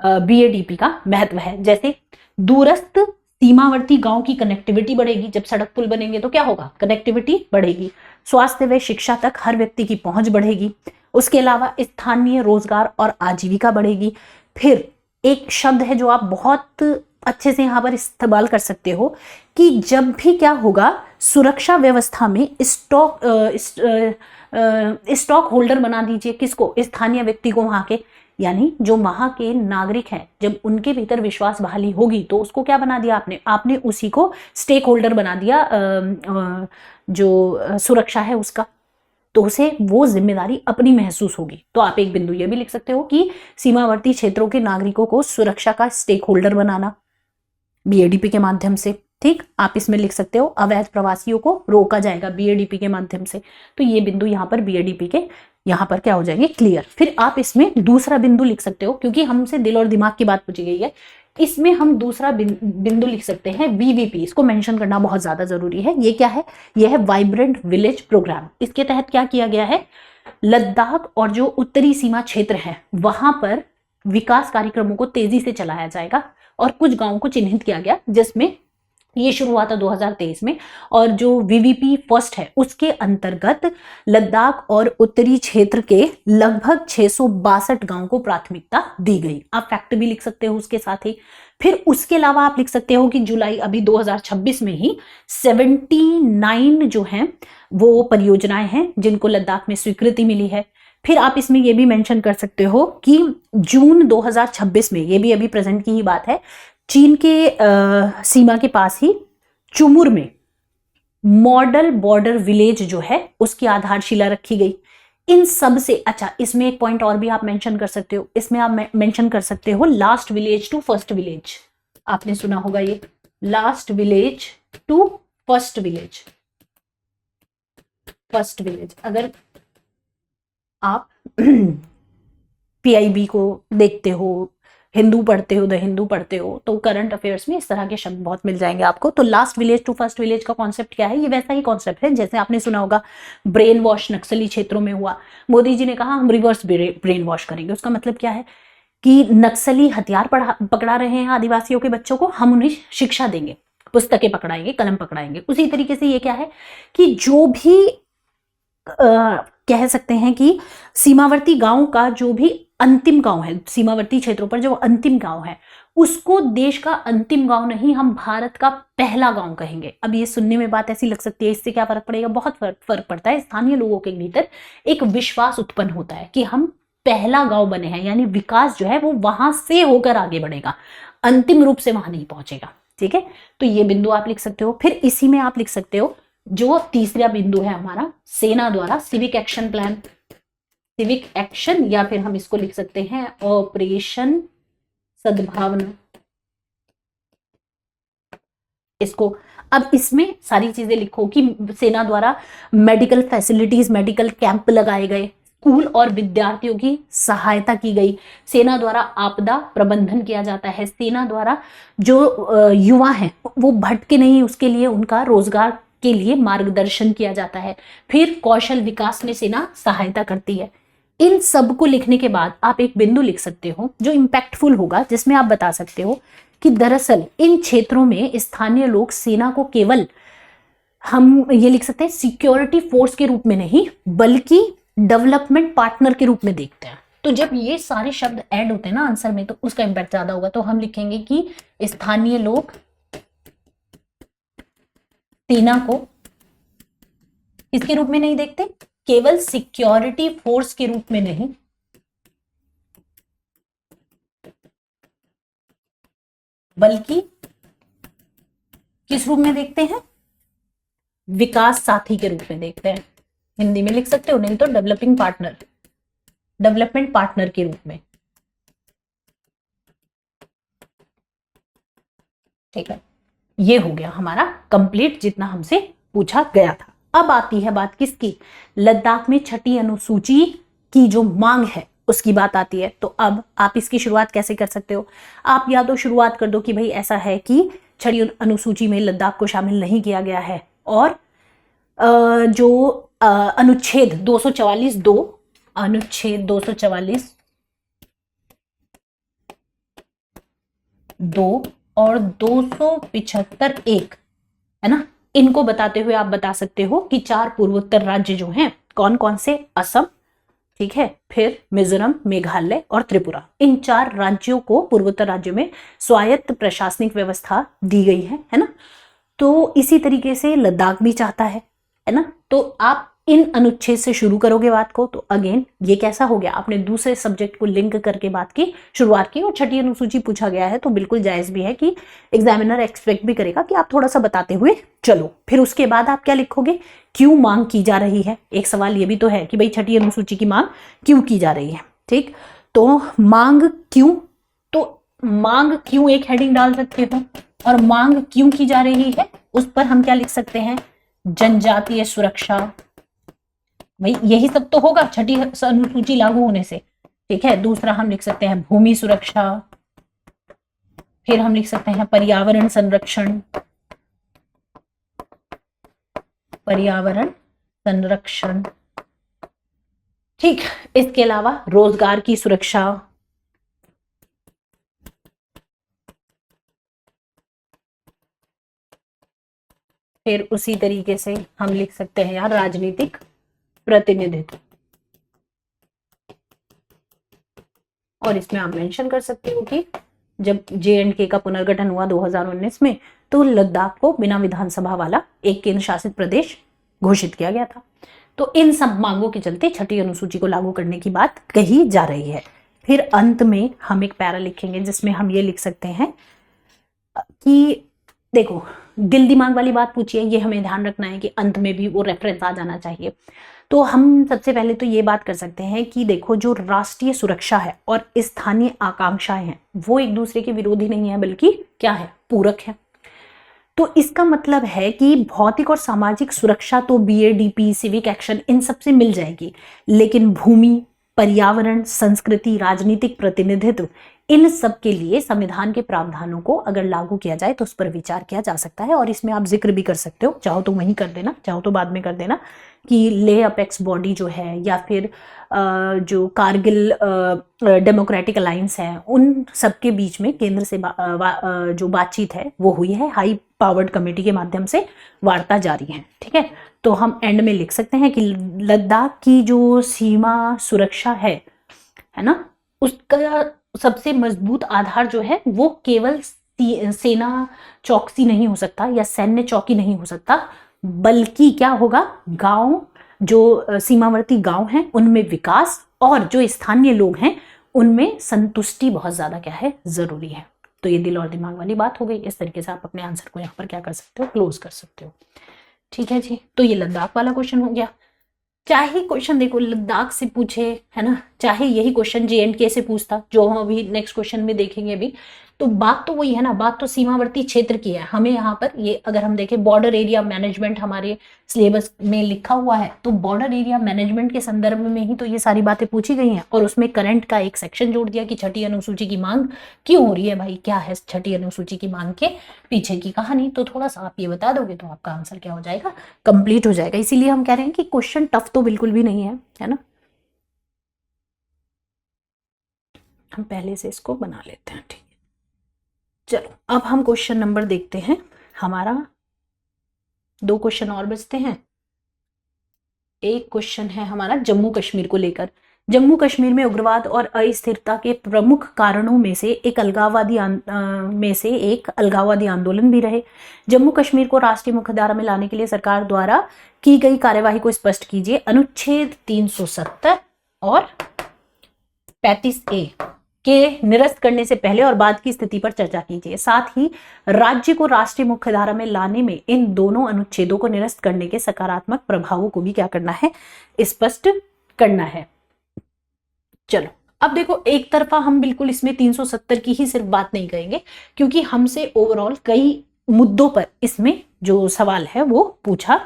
Speaker 1: BADP का महत्व है। जैसे दूरस्थ सीमावर्ती गांव की कनेक्टिविटी बढ़ेगी, जब सड़क पुल बनेंगे तो क्या होगा, कनेक्टिविटी बढ़ेगी। स्वास्थ्य व शिक्षा तक हर व्यक्ति की पहुंच बढ़ेगी। उसके अलावा स्थानीय रोजगार और आजीविका बढ़ेगी। फिर एक शब्द है जो आप बहुत अच्छे से यहाँ पर इस्तेमाल कर सकते हो कि जब भी क्या होगा, सुरक्षा व्यवस्था में स्टॉक होल्डर बना दीजिए, किसको, स्थानीय व्यक्ति को, वहां के, यानी जो वहां के नागरिक हैं, जब उनके भीतर विश्वास बहाली होगी तो उसको क्या बना दिया आपने उसी को स्टेक होल्डर बना दिया, जो सुरक्षा है उसका, तो उसे वो जिम्मेदारी अपनी महसूस होगी। तो आप एक बिंदु ये भी लिख सकते हो कि सीमावर्ती क्षेत्रों के नागरिकों को सुरक्षा का स्टेक होल्डर बनाना BADP के माध्यम से। ठीक, आप इसमें लिख सकते हो अवैध प्रवासियों को रोका जाएगा BADP के माध्यम से। तो ये बिंदु यहाँ पर BADP के यहाँ पर क्या हो जाएंगे, क्लियर। फिर आप इसमें दूसरा बिंदु लिख सकते हो, क्योंकि हमसे दिल और दिमाग की बात पूछी गई है, इसमें हम दूसरा बिंदु लिख सकते हैं VVP। इसको मेंशन करना बहुत ज्यादा जरूरी है। ये क्या है, यह है वाइब्रेंट विलेज प्रोग्राम। इसके तहत क्या किया गया है, लद्दाख और जो उत्तरी सीमा क्षेत्र है वहां पर विकास कार्यक्रमों को तेजी से चलाया जाएगा और कुछ गांवों को चिन्हित किया गया जिसमें ये शुरू हुआ था 2023 में। और जो वीवीपी फर्स्ट है उसके अंतर्गत लद्दाख और उत्तरी क्षेत्र के लगभग 662 गांव को प्राथमिकता दी गई। आप फैक्ट भी लिख सकते हो उसके साथ ही। फिर उसके अलावा आप लिख सकते हो कि जुलाई अभी 2026 में ही 79 जो हैं वो परियोजनाएं हैं जिनको लद्दाख में स्वीकृति मिली है। फिर आप इसमें ये भी मेंशन कर सकते हो कि जून 2026 में, ये भी अभी प्रेजेंट की ही बात है, चीन के सीमा के पास ही चुमुर में मॉडल बॉर्डर विलेज जो है उसकी आधारशिला रखी गई। इन सब से अच्छा, इसमें एक पॉइंट और भी आप मेंशन कर सकते हो। इसमें आप मेंशन कर सकते हो last village to first village. आपने सुना होगा ये, last village to first village. First village, अगर आप पीआईबी को देखते हो, हिंदू पढ़ते हो, द हिंदू पढ़ते हो, तो करंट अफेयर्स में इस तरह के शब्द बहुत मिल जाएंगे आपको। तो last village to first village का कॉन्सेप्ट क्या है? ये वैसा ही कॉन्सेप्ट है जैसे आपने सुना होगा ब्रेन वॉश नक्सली क्षेत्रों में हुआ। मोदी जी ने कहा हम रिवर्स ब्रेन वॉश करेंगे। उसका मतलब क्या है कि नक्सली हथियार पकड़ा रहे हैं आदिवासियों के बच्चों को, हम उन्हें शिक्षा देंगे, पुस्तकें पकड़ाएंगे, कलम पकड़ाएंगे। उसी तरीके से ये क्या है कि जो भी कह सकते हैं कि सीमावर्ती गांव का जो भी अंतिम गांव है, सीमावर्ती क्षेत्रों पर जो अंतिम गांव है, उसको देश का अंतिम गांव नहीं, हम भारत का पहला गांव कहेंगे। अब ये सुनने में बात ऐसी लग सकती है, इससे क्या फर्क पड़ेगा? बहुत फर्क पड़ता है। स्थानीय लोगों के भीतर एक विश्वास उत्पन्न होता है कि हम पहला गांव बने हैं, यानी विकास जो है वो वहां से होकर आगे बढ़ेगा, अंतिम रूप से वहां नहीं पहुंचेगा। ठीक है, तो ये बिंदु आप लिख सकते हो। फिर इसी में आप लिख सकते हो जो तीसरा बिंदु है हमारा, सेना द्वारा civic action plan, civic action, या फिर हम इसको लिख सकते हैं ऑपरेशन सद्भावना। इसको अब इसमें सारी चीजें लिखो कि सेना द्वारा मेडिकल फैसिलिटीज, मेडिकल कैंप लगाए गए, स्कूल और विद्यार्थियों की सहायता की गई, सेना द्वारा आपदा प्रबंधन किया जाता है, सेना द्वारा जो युवा हैं वो भटके नहीं, उसके लिए उनका रोजगार के लिए मार्गदर्शन किया जाता है, फिर कौशल विकास में सेना सहायता करती है। इन सब को लिखने के बाद आप एक बिंदु लिख सकते हो जो इंपैक्टफुल होगा, जिसमें आप बता सकते हो कि दरअसल इन क्षेत्रों में स्थानीय लोग सेना को केवल, हम ये लिख सकते हैं, सिक्योरिटी फोर्स के रूप में नहीं बल्कि डेवलपमेंट पार्टनर के रूप में देखते हैं। तो जब ये सारे शब्द ऐड होते हैं ना आंसर में, तो उसका इंपैक्ट ज्यादा होगा। तो हम लिखेंगे कि स्थानीय लोग सेना को किसके रूप में नहीं देखते? केवल सिक्योरिटी फोर्स के रूप में नहीं, बल्कि किस रूप में देखते हैं? विकास साथी के रूप में देखते हैं। हिंदी में लिख सकते हो, नहीं तो डेवलपिंग पार्टनर, डेवलपमेंट पार्टनर के रूप में। ठीक है, ये हो गया हमारा कंप्लीट जितना हमसे पूछा गया था। अब आती है बात किसकी? लद्दाख में छठी अनुसूची की जो मांग है उसकी बात आती है। तो अब आप इसकी शुरुआत कैसे कर सकते हो? आप या तो शुरुआत कर दो कि भाई ऐसा है कि छठी अनुसूची में लद्दाख को शामिल नहीं किया गया है, और जो अनुच्छेद 244(2), अनुच्छेद 244(2) और 275(1) है ना, इनको बताते हुए आप बता सकते हो कि 4 पूर्वोत्तर राज्य जो हैं कौन कौन से? असम, ठीक है, फिर मिजोरम, मेघालय और त्रिपुरा। इन 4 राज्यों को, पूर्वोत्तर राज्यों में स्वायत्त प्रशासनिक व्यवस्था दी गई है ना। तो इसी तरीके से लद्दाख भी चाहता है ना। तो आप इन अनुच्छेद से शुरू करोगे बात को, तो अगेन ये कैसा हो गया? आपने दूसरे सब्जेक्ट को लिंक करके बात की, शुरुआत की, और छठी अनुसूची पूछा गया है तो बिल्कुल जायज भी है कि एग्जामिनर एक्सपेक्ट भी करेगा कि आप थोड़ा सा बताते हुए चलो। फिर उसके बाद आप क्या लिखोगे? क्यों मांग की जा रही है। एक सवाल ये भी तो है कि भाई छठी अनुसूची की मांग क्यों की जा रही है। ठीक, तो मांग क्यों, तो मांग क्यों एक हेडिंग डाल सकते हो, और मांग क्यों की जा रही है उस पर हम क्या लिख सकते हैं? जनजातीय सुरक्षा। भाई यही सब तो होगा छठी अनुसूची लागू होने से। ठीक है, दूसरा हम लिख सकते हैं भूमि सुरक्षा, फिर हम लिख सकते हैं पर्यावरण संरक्षण, पर्यावरण संरक्षण। ठीक, इसके अलावा रोजगार की सुरक्षा, फिर उसी तरीके से हम लिख सकते हैं यार राजनीतिक प्रतिनिधित्व, और इसमें आप मेंशन कर सकते हो कि जब JNK का पुनर्गठन हुआ 2019 में तो लद्दाख को बिना विधानसभा वाला एक केंद्र शासित प्रदेश घोषित किया गया था। तो इन सब मांगों के चलते छठी अनुसूची को लागू करने की बात कही जा रही है। फिर अंत में हम एक पैरा लिखेंगे जिसमें हम ये लिख सकते हैं कि देखो दिल दिमाग वाली बात पूछिए, ये हमें ध्यान रखना है कि अंत में भी वो रेफरेंस आ जाना चाहिए। तो हम सबसे पहले तो ये बात कर सकते हैं कि देखो जो राष्ट्रीय सुरक्षा है और स्थानीय आकांक्षाएं हैं वो एक दूसरे के विरोधी नहीं है, बल्कि क्या है, पूरक है। तो इसका मतलब है कि भौतिक और सामाजिक सुरक्षा तो BADP, सिविक एक्शन, इन सब से मिल जाएगी, लेकिन भूमि, पर्यावरण, संस्कृति, राजनीतिक प्रतिनिधित्व, इन सब के लिए संविधान के प्रावधानों को अगर लागू किया जाए तो उस पर विचार किया जा सकता है। और इसमें आप जिक्र भी कर सकते हो, चाहो तो वहीं कर देना, चाहो तो बाद में कर देना, कि लेह अपेक्स बॉडी जो है या फिर जो कारगिल डेमोक्रेटिक अलायंस है, उन सब के बीच में केंद्र से जो बातचीत है वो हुई है, हाई पावर्ड कमेटी के माध्यम से वार्ता जारी है। ठीक है, तो हम एंड में लिख सकते हैं कि लद्दाख की जो सीमा सुरक्षा है ना, उसका सबसे मजबूत आधार जो है वो केवल सेना चौकसी नहीं हो सकता या सैन्य चौकी नहीं हो सकता, बल्कि क्या होगा, गांव, जो सीमावर्ती गांव हैं उनमें विकास और जो स्थानीय लोग हैं उनमें संतुष्टि बहुत ज्यादा क्या है, जरूरी है। तो ये दिल और दिमाग वाली बात हो गई। इस तरीके से आप अपने आंसर को यहाँ पर क्या कर सकते हो, क्लोज कर सकते हो। ठीक है जी, तो ये लद्दाख वाला क्वेश्चन हो गया। चाहे क्वेश्चन देखो लद्दाख से पूछे है ना, चाहे यही क्वेश्चन JNK से पूछता, जो हम अभी नेक्स्ट क्वेश्चन में देखेंगे अभी, तो बात तो वही है ना, बात तो सीमावर्ती क्षेत्र की है। हमें यहाँ पर ये अगर हम देखें बॉर्डर एरिया मैनेजमेंट हमारे सिलेबस में लिखा हुआ है, तो बॉर्डर एरिया मैनेजमेंट के संदर्भ में ही तो ये सारी बातें पूछी गई हैं। और उसमें करंट का एक सेक्शन जोड़ दिया कि छठी अनुसूची की मांग क्यों हो रही है, भाई क्या है छठी अनुसूची की मांग के पीछे की कहानी। तो थोड़ा सा आप ये बता दोगे तो आपका आंसर क्या हो जाएगा, कंप्लीट हो जाएगा। इसीलिए हम कह रहे हैं कि क्वेश्चन टफ तो बिल्कुल भी नहीं है ना। हम पहले से इसको बना लेते हैं, ठीक है। चलो अब हम क्वेश्चन नंबर देखते हैं, हमारा 2 क्वेश्चन और बचते हैं। एक क्वेश्चन है हमारा जम्मू कश्मीर को लेकर। जम्मू कश्मीर में उग्रवाद और अस्थिरता के प्रमुख कारणों में से एक अलगाववादी आंदोलन भी रहे। जम्मू कश्मीर को राष्ट्रीय मुख्यधारा में लाने के लिए सरकार द्वारा की गई कार्यवाही को स्पष्ट कीजिए। अनुच्छेद 370 और 35A के निरस्त करने से पहले और बाद की स्थिति पर चर्चा कीजिए। साथ ही राज्य को राष्ट्रीय मुख्यधारा में लाने में इन दोनों अनुच्छेदों को निरस्त करने के सकारात्मक प्रभावों को भी क्या करना है, स्पष्ट करना है। चलो अब देखो, एक तरफा हम बिल्कुल इसमें 370 की ही सिर्फ बात नहीं करेंगे, क्योंकि हमसे ओवरऑल कई मुद्दों पर इसमें जो सवाल है वो पूछा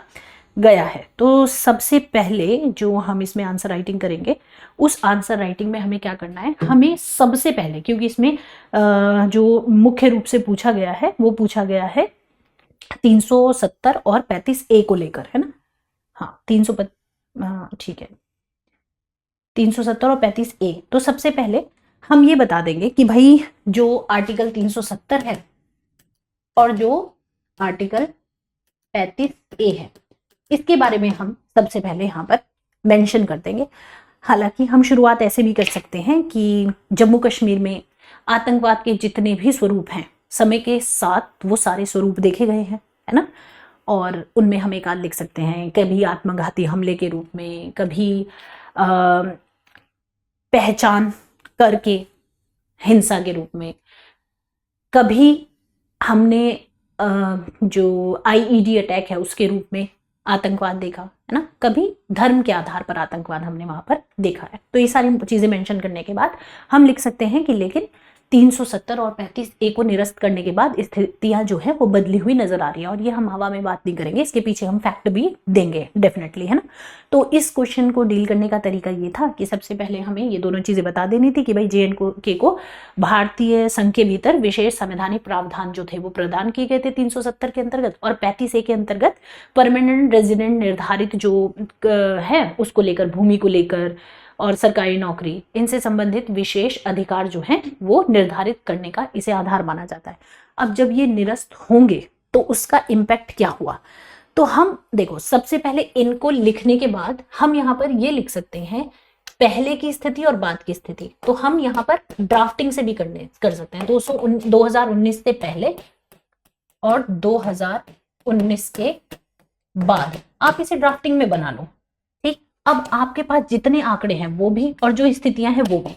Speaker 1: गया है। तो सबसे पहले जो हम इसमें आंसर राइटिंग करेंगे, उस आंसर राइटिंग में हमें क्या करना है, हमें सबसे पहले, क्योंकि इसमें जो मुख्य रूप से पूछा गया है वो पूछा गया है 370 और 35A को लेकर, है ना। हाँ 300, ठीक है, 370 और 35A। तो सबसे पहले हम ये बता देंगे कि भाई जो आर्टिकल 370 है और जो आर्टिकल 35A है, इसके बारे में हम सबसे पहले यहाँ पर मेंशन कर देंगे। हालांकि हम शुरुआत ऐसे भी कर सकते हैं कि जम्मू कश्मीर में आतंकवाद के जितने भी स्वरूप हैं, समय के साथ वो सारे स्वरूप देखे गए हैं, है ना। और उनमें हम एक आध लिख सकते हैं, कभी आत्मघाती हमले के रूप में, कभी पहचान करके हिंसा के रूप में, कभी हमने जो IED अटैक है उसके रूप में आतंकवाद देखा, है ना, कभी धर्म के आधार पर आतंकवाद हमने वहां पर देखा है। तो ये सारी चीजें मेंशन करने के बाद हम लिख सकते हैं कि लेकिन 370 और 35A को निरस्त करने के बाद स्थितियां जो है वो बदली हुई नजर आ रही है। और ये हम हवा में बात नहीं करेंगे, इसके पीछे हम फैक्ट भी देंगे डेफिनेटली, है ना। तो इस क्वेश्चन को डील करने का तरीका ये था कि सबसे पहले हमें ये दोनों चीजें बता देनी थी कि भाई JNK को भारतीय संघ के भीतर विशेष संवैधानिक प्रावधान जो थे वो प्रदान किए गए थे 370 के अंतर्गत, और 35A के अंतर्गत परमानेंट रेजिडेंट निर्धारित जो है उसको लेकर, भूमि को लेकर और सरकारी नौकरी, इनसे संबंधित विशेष अधिकार जो हैं वो निर्धारित करने का इसे आधार माना जाता है। अब जब ये निरस्त होंगे तो उसका इम्पैक्ट क्या हुआ, तो हम देखो सबसे पहले इनको लिखने के बाद हम यहाँ पर ये लिख सकते हैं पहले की स्थिति और बाद की स्थिति। तो हम यहाँ पर ड्राफ्टिंग से भी कर सकते हैं 2019 से पहले और 2019 के बाद, आप इसे ड्राफ्टिंग में बना लो। ठीक, अब आपके पास जितने आंकड़े हैं वो भी और जो स्थितियां हैं वो भी।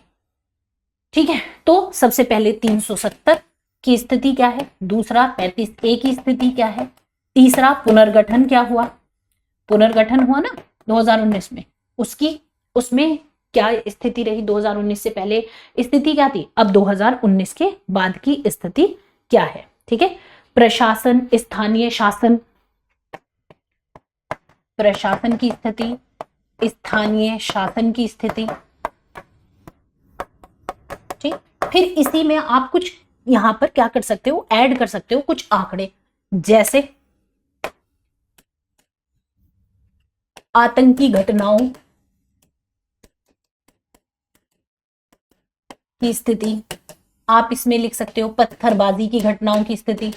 Speaker 1: ठीक है, तो सबसे पहले 370 की स्थिति क्या है, दूसरा 35A की स्थिति क्या है, तीसरा पुनर्गठन क्या हुआ, पुनर्गठन हुआ ना 2019 में, उसमें क्या स्थिति रही, 2019 से पहले स्थिति क्या थी, अब 2019 के बाद की स्थिति क्या है। ठीक है, प्रशासन, स्थानीय शासन, प्रशासन की स्थिति, स्थानीय शासन की स्थिति। ठीक, फिर इसी में आप कुछ यहां पर क्या कर सकते हो, ऐड कर सकते हो कुछ आंकड़े, जैसे आतंकी घटनाओं की स्थिति, आप इसमें लिख सकते हो पत्थरबाजी की घटनाओं की स्थिति।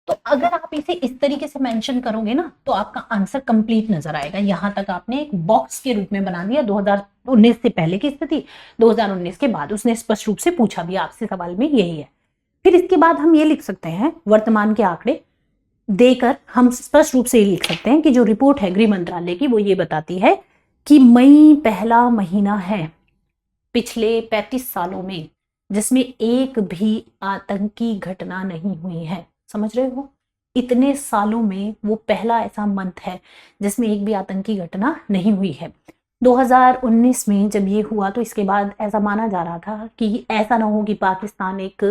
Speaker 1: तो अगर आप इसे इस तरीके से मेंशन करोगे ना तो आपका आंसर कंप्लीट नजर आएगा। यहां तक आपने एक बॉक्स के रूप में बना दिया, 2019 से पहले की स्थिति, 2019 के बाद। उसने स्पष्ट रूप से पूछा भी आपसे, सवाल में यही है। फिर इसके बाद हम ये लिख सकते हैं, वर्तमान के आंकड़े देकर हम स्पष्ट रूप से ये लिख सकते हैं कि जो रिपोर्ट है गृह मंत्रालय की वो ये बताती है कि मई पहला महीना है पिछले 35 सालों में जिसमें एक भी आतंकी घटना नहीं हुई है। समझ रहे हो, इतने सालों में वो पहला ऐसा मंथ है जिसमें एक भी आतंकी घटना नहीं हुई है। 2019 में जब ये हुआ तो इसके बाद ऐसा माना जा रहा था कि ऐसा ना हो कि पाकिस्तान एक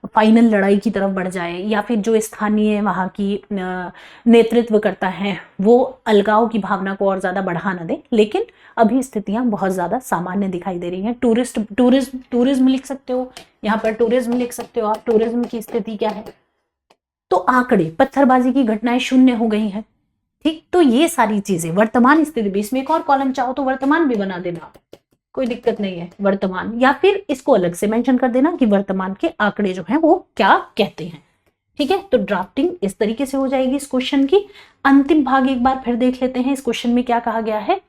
Speaker 1: फाइनल लड़ाई की तरफ बढ़ जाए, या फिर जो स्थानीय वहाँ की नेतृत्व करता है वो अलगाव की भावना को और ज़्यादा बढ़ा ना दे। लेकिन अभी स्थितियाँ बहुत ज़्यादा सामान्य दिखाई दे रही हैं। टूरिज्म लिख सकते हो, यहाँ पर टूरिज्म लिख सकते हो आप, टूरिज्म की स्थिति क्या है। तो आंकड़े, पत्थरबाजी की घटनाएं शून्य हो गई हैं। ठीक, तो ये सारी चीजें वर्तमान स्थिति भी, इसमें एक और कॉलम चाहो तो वर्तमान भी बना देना, कोई दिक्कत नहीं है वर्तमान, या फिर इसको अलग से मेंशन कर देना कि वर्तमान के आंकड़े जो हैं वो क्या कहते हैं। ठीक है, तो ड्राफ्टिंग इस तरीके से हो जाएगी इस क्वेश्चन की। अंतिम भाग एक बार फिर देख लेते हैं। इस क्वेश्चन में क्या कहा गया है,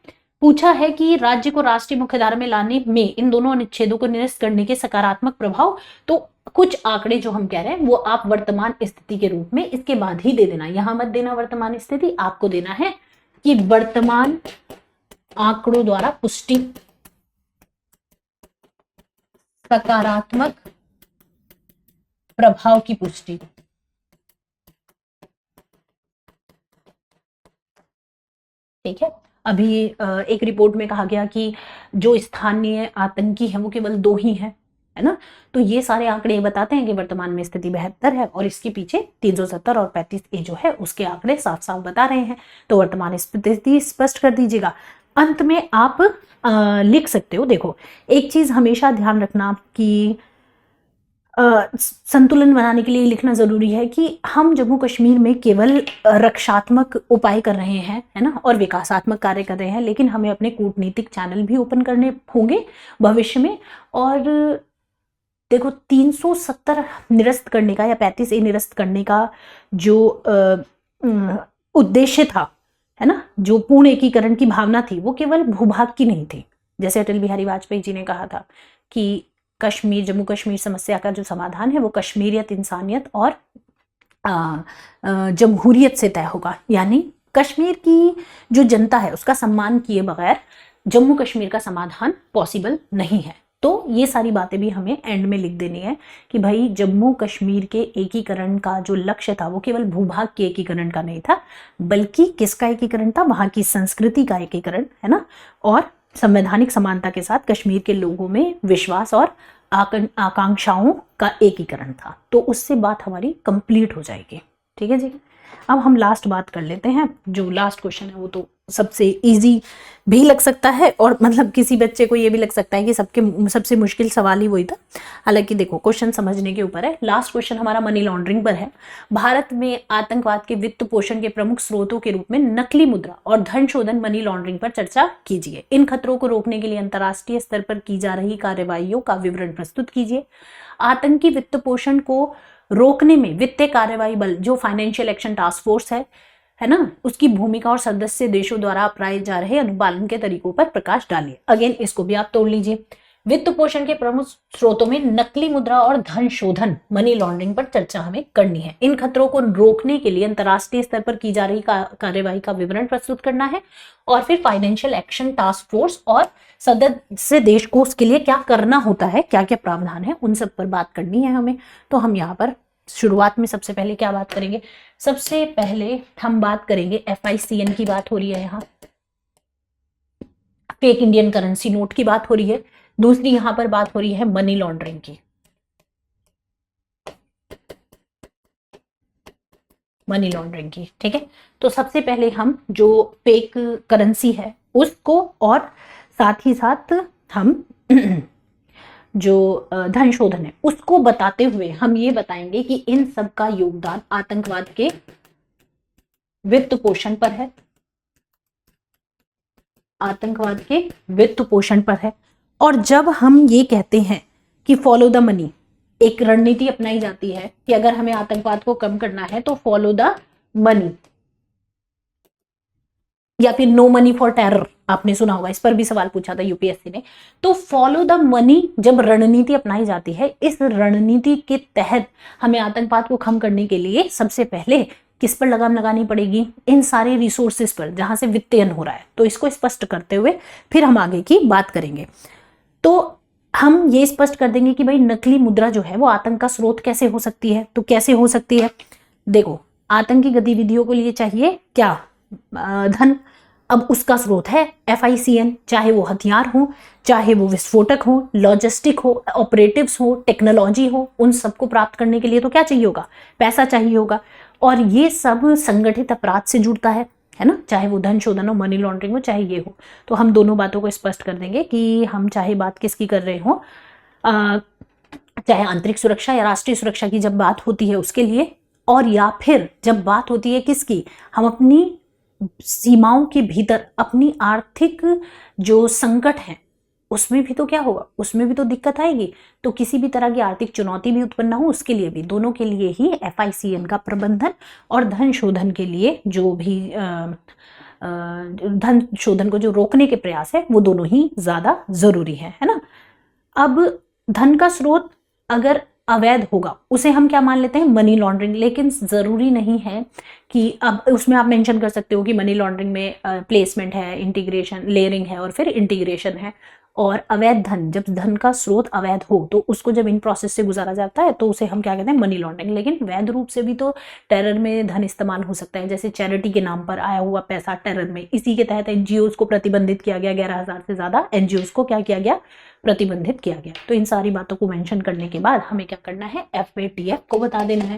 Speaker 1: पूछा है कि राज्य को राष्ट्रीय मुख्यधारा में लाने में इन दोनों अनुच्छेदों को निरस्त करने के सकारात्मक प्रभाव। तो कुछ आंकड़े जो हम कह रहे हैं वो आप वर्तमान स्थिति के रूप में इसके बाद ही दे देना, यहां मत देना वर्तमान स्थिति, आपको देना है कि वर्तमान आंकड़ों द्वारा पुष्टि, सकारात्मक प्रभाव की पुष्टि। ठीक है, अभी एक रिपोर्ट में कहा गया कि जो स्थानीय आतंकी है वो केवल 2 ही हैं, है ना। तो ये सारे आंकड़े बताते हैं कि वर्तमान में स्थिति बेहतर है, और इसके पीछे 370 और 35A जो है उसके आंकड़े साफ साफ बता रहे हैं। तो वर्तमान स्थिति स्पष्ट कर दीजिएगा। अंत में आप लिख सकते हो, देखो एक चीज हमेशा ध्यान रखना कि संतुलन बनाने के लिए लिखना जरूरी है कि हम जम्मू कश्मीर में केवल रक्षात्मक उपाय कर रहे हैं, है ना, और विकासात्मक कार्य कर रहे हैं, लेकिन हमें अपने कूटनीतिक चैनल भी ओपन करने होंगे भविष्य में। और देखो 370 निरस्त करने का या 35A निरस्त करने का जो उद्देश्य था, है ना, जो पूर्ण एकीकरण की भावना थी, वो केवल भूभाग की नहीं थी। जैसे अटल बिहारी वाजपेयी जी ने कहा था कि कश्मीर, जम्मू कश्मीर समस्या का जो समाधान है वो कश्मीरियत, इंसानियत और जमहूरियत से तय होगा। यानी कश्मीर की जो जनता है उसका सम्मान किए बगैर जम्मू कश्मीर का समाधान पॉसिबल नहीं है। तो ये सारी बातें भी हमें एंड में लिख देनी है कि भाई जम्मू कश्मीर के एकीकरण का जो लक्ष्य था वो केवल भूभाग के एकीकरण का नहीं था, बल्कि किसका एकीकरण था, वहां की संस्कृति का एकीकरण, है ना, और संवैधानिक समानता के साथ कश्मीर के लोगों में विश्वास और आकांक्षाओं का एकीकरण था। तो उससे बात हमारी कंप्लीट हो जाएगी। ठीक है जी, अब हम लास्ट बात कर लेते हैं। जो लास्ट क्वेश्चन है वो तो सबसे इजी भी लग सकता है, और मतलब किसी बच्चे को ये भी लग सकता है कि सबसे मुश्किल सवाल ही वही था। हालांकि देखो क्वेश्चन समझने के ऊपर है। लास्ट क्वेश्चन हमारा मनी लॉन्ड्रिंग पर है। भारत में आतंकवाद के वित्त पोषण के प्रमुख स्रोतों के रूप में नकली मुद्रा और धन शोधन, मनी लॉन्ड्रिंग पर चर्चा कीजिए। इन खतरों को रोकने के लिए अंतर्राष्ट्रीय स्तर पर की जा रही कार्रवाइयों का विवरण प्रस्तुत कीजिए। आतंकी वित्त पोषण को रोकने में वित्तीय कार्यवाही बल जो फाइनेंशियल एक्शन टास्क फोर्स है ना, उसकी भूमिका और सदस्य देशों द्वारा अपनाए जा रहे अनुपालन के तरीकों पर प्रकाश डालिए। अगेन इसको भी आप तोड़ लीजिए। वित्त पोषण के प्रमुख स्रोतों में नकली मुद्रा और धन शोधन मनी लॉन्ड्रिंग पर चर्चा हमें करनी है। इन खतरों को रोकने के लिए अंतर्राष्ट्रीय स्तर पर की जा रही कार्यवाही का विवरण प्रस्तुत करना है और फिर फाइनेंशियल एक्शन टास्क फोर्स और सदस्य देश को उसके लिए क्या करना होता है, क्या क्या प्रावधान है, उन सब पर बात करनी है हमें। तो हम यहाँ पर शुरुआत में सबसे पहले क्या बात करेंगे, सबसे पहले हम बात करेंगे FICN की बात हो रही है, यहाँ फेक इंडियन करेंसी नोट की बात हो रही है। दूसरी यहां पर बात हो रही है मनी लॉन्ड्रिंग की, मनी लॉन्ड्रिंग की, ठीक है। तो सबसे पहले हम जो फेक करेंसी है उसको और साथ ही साथ हम जो धन शोधन है उसको बताते हुए हम ये बताएंगे कि इन सब का योगदान आतंकवाद के वित्त पोषण पर है, आतंकवाद के वित्त पोषण पर है। और जब हम ये कहते हैं कि फॉलो द मनी, एक रणनीति अपनाई जाती है कि अगर हमें आतंकवाद को कम करना है तो फॉलो द मनी, या फिर नो मनी फॉर टेरर, आपने सुना होगा, इस पर भी सवाल पूछा था यूपीएससी ने। तो फॉलो द मनी जब रणनीति अपनाई जाती है, इस रणनीति के तहत हमें आतंकवाद को कम करने के लिए सबसे पहले किस पर लगाम लगानी पड़ेगी, इन सारे रिसोर्सेज पर जहां से वित्तीयन हो रहा है। तो इसको स्पष्ट करते हुए फिर हम आगे की बात करेंगे। तो हम ये स्पष्ट कर देंगे कि भाई नकली मुद्रा जो है वो आतंक का स्रोत कैसे हो सकती है। तो कैसे हो सकती है, देखो आतंकी गतिविधियों के लिए चाहिए क्या, धन। अब उसका स्रोत है FICN, चाहे वो हथियार हो, चाहे वो विस्फोटक हो, लॉजिस्टिक हो, ऑपरेटिव्स हो, टेक्नोलॉजी हो, उन सबको प्राप्त करने के लिए तो क्या चाहिए होगा, पैसा चाहिए होगा। और ये सब संगठित अपराध से जुड़ता है ना, चाहे वो धन शोधन हो, मनी लॉन्ड्रिंग हो, चाहे ये हो। तो हम दोनों बातों को स्पष्ट कर देंगे कि हम चाहे बात किसकी कर रहे हो, चाहे आंतरिक सुरक्षा या राष्ट्रीय सुरक्षा की जब बात होती है उसके लिए, और या फिर जब बात होती है किसकी, हम अपनी सीमाओं के भीतर अपनी आर्थिक जो संकट है उसमें भी तो क्या होगा, उसमें भी तो दिक्कत आएगी। तो किसी भी तरह की आर्थिक चुनौती भी उत्पन्न हो उसके लिए भी, दोनों के लिए ही FICN का प्रबंधन और धन शोधन के लिए जो भी धन शोधन को जो रोकने के प्रयास है वो दोनों ही ज्यादा जरूरी है ना। अब धन का स्रोत अगर अवैध होगा उसे हम क्या मान लेते हैं, मनी लॉन्ड्रिंग। लेकिन जरूरी नहीं है कि अब उसमें आप मेंशन कर सकते हो कि मनी लॉन्ड्रिंग में प्लेसमेंट है, इंटीग्रेशन, लेयरिंग है और फिर इंटीग्रेशन है। और अवैध धन, जब धन का स्रोत अवैध हो तो उसको जब इन प्रोसेस से गुजारा जाता है तो उसे हम क्या कहते हैं, मनी लॉन्ड्रिंग। लेकिन वैध रूप से भी तो टेरर में धन इस्तेमाल हो सकता है, जैसे चैरिटी के नाम पर आया हुआ पैसा टेरर में, इसी के तहत NGOs को प्रतिबंधित किया गया, 11,000 से ज्यादा NGOs को क्या किया गया, प्रतिबंधित किया गया। तो इन सारी बातों को मेंशन करने के बाद हमें क्या करना है, FATF को बता देना है।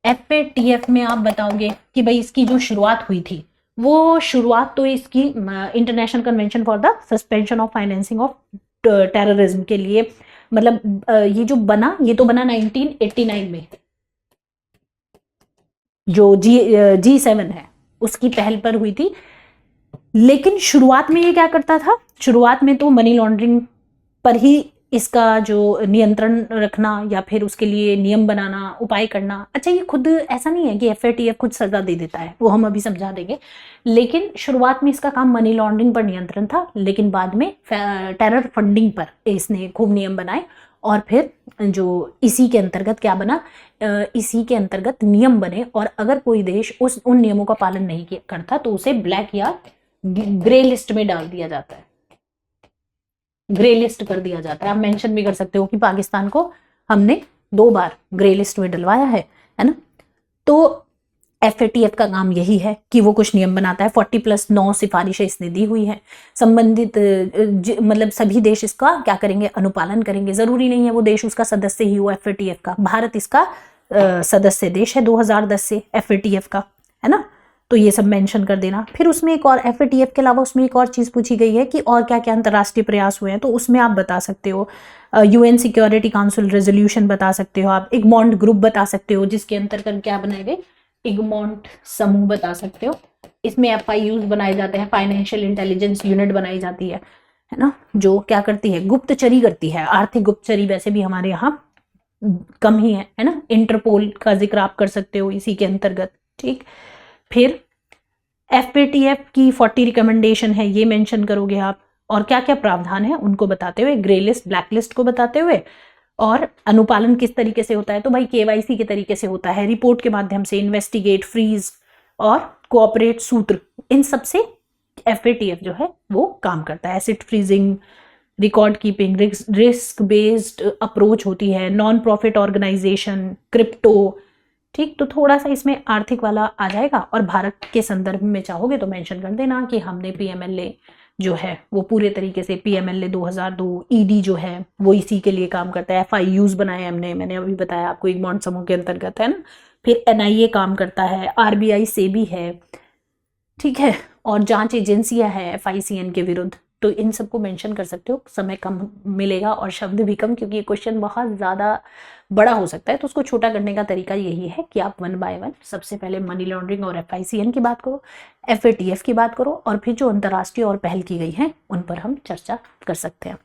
Speaker 1: FATF में आप बताओगे कि भाई इसकी जो शुरुआत हुई थी वो शुरुआत तो इसकी international convention for the suspension of financing of terrorism के लिए, मतलब ये जो बना, ये तो बना 1989 में, जो G7 है उसकी पहल पर हुई थी। लेकिन शुरुआत में ये क्या करता था, शुरुआत में तो मनी लॉन्ड्रिंग पर ही इसका जो नियंत्रण रखना या फिर उसके लिए नियम बनाना, उपाय करना। अच्छा, ये खुद ऐसा नहीं है कि FATF खुद सजा दे देता है, वो हम अभी समझा देंगे। लेकिन शुरुआत में इसका काम मनी लॉन्ड्रिंग पर नियंत्रण था, लेकिन बाद में टेरर फंडिंग पर इसने खूब नियम बनाए और फिर जो इसी के अंतर्गत क्या बना, इसी के अंतर्गत नियम बने। और अगर कोई देश उन नियमों का पालन नहीं करता तो उसे ब्लैक या ग्रे लिस्ट में डाल दिया जाता है, ग्रे लिस्ट कर दिया जाता है। आप मेंशन भी कर सकते हो कि पाकिस्तान को हमने 2 बार ग्रे लिस्ट में डलवाया है ना। तो FATF का काम यही है कि वो कुछ नियम बनाता है। 40+9 सिफारिशें इसने दी हुई है, संबंधित मतलब सभी देश इसका क्या करेंगे, अनुपालन करेंगे। जरूरी नहीं है वो देश उसका सदस्य ही हो FATF का, भारत इसका सदस्य देश है 2010 से FATF का, है ना। तो ये सब मेंशन कर देना। फिर उसमें एक और FATF के अलावा उसमें एक और चीज पूछी गई है कि और क्या क्या अंतर्राष्ट्रीय प्रयास हुए हैं, तो उसमें आप बता सकते हो UN सिक्योरिटी काउंसिल रेजोल्यूशन बता सकते हो, आप इगमॉन्ट ग्रुप बता सकते हो जिसके अंतर्गत क्या बनाए गए, इगमॉन्ट समूह बता सकते हो। इसमें FIUs बनाए जाते हैं, फाइनेंशियल इंटेलिजेंस यूनिट बनाई जाती है ना, जो क्या करती है, गुप्तचरी करती है, आर्थिक गुप्तचरी वैसे भी हमारे यहाँ कम ही है ना। इंटरपोल का जिक्र आप कर सकते हो इसी के अंतर्गत, ठीक। फिर FATF की 40 रिकमेंडेशन है, ये मेंशन करोगे आप, और क्या क्या प्रावधान है उनको बताते हुए, ग्रे लिस्ट ब्लैक लिस्ट को बताते हुए, और अनुपालन किस तरीके से होता है, तो भाई KYC के तरीके से होता है, रिपोर्ट के माध्यम से, इन्वेस्टिगेट, फ्रीज और कोऑपरेट सूत्र, इन सब से FATF जो है वो काम करता है। Asset freezing, record keeping, risk based approach होती है, नॉन प्रॉफिट ऑर्गेनाइजेशन, क्रिप्टो, ठीक। तो थोड़ा सा इसमें आर्थिक वाला आ जाएगा, और भारत के संदर्भ में चाहोगे तो मेंशन कर देना कि हमने PMLA जो है वो पूरे तरीके से, PMLA 2002, ED जो है वो इसी के लिए काम करता है, FIUs बनाए हमने, मैंने अभी बताया आपको, इगमॉन्ट समूह के अंतर्गत, है ना। फिर NIA काम करता है, RBI SEBI है, ठीक है, और जांच एजेंसियां हैं FICN के विरुद्ध। तो इन सबको मेंशन कर सकते हो, समय कम मिलेगा और शब्द भी कम, क्योंकि ये क्वेश्चन बहुत ज़्यादा बड़ा हो सकता है, तो उसको छोटा करने का तरीका यही है कि आप 1 बाय 1 सबसे पहले मनी लॉन्ड्रिंग और FICN की बात करो, FATF की बात करो, और फिर जो अंतर्राष्ट्रीय और पहल की गई हैं उन पर हम चर्चा कर सकते हैं।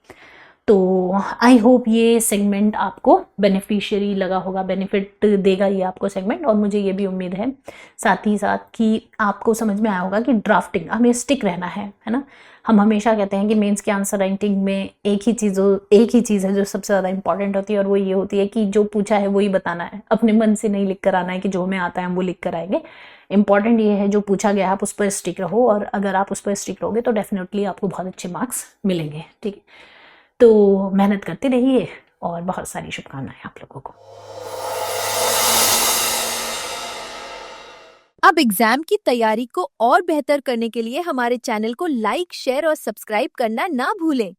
Speaker 1: तो आई होप ये सेगमेंट आपको बेनिफिशियरी लगा होगा, बेनिफिट देगा ये आपको सेगमेंट, और मुझे ये भी उम्मीद है साथ ही साथ कि आपको समझ में आया होगा कि ड्राफ्टिंग हमें स्टिक रहना है ना। हम हमेशा कहते हैं कि मेंस के आंसर राइटिंग में एक ही चीज़ है जो सबसे ज़्यादा इंपॉर्टेंट होती है, और वो ये होती है कि जो पूछा है वही बताना है, अपने मन से नहीं लिख कर आना है कि जो हमें आता है हम वो लिख कर आएंगे। इंपॉर्टेंट ये है जो पूछा गया है आप उस पर स्टिक रहो, और अगर आप उस पर स्टिक रहोगे तो डेफिनेटली आपको बहुत अच्छे मार्क्स मिलेंगे, ठीक है। तो मेहनत करते रहिए, और बहुत सारी शुभकामनाएं आप लोगों को।
Speaker 2: अब एग्जाम की तैयारी को और बेहतर करने के लिए हमारे चैनल को लाइक, शेयर और सब्सक्राइब करना ना भूलें।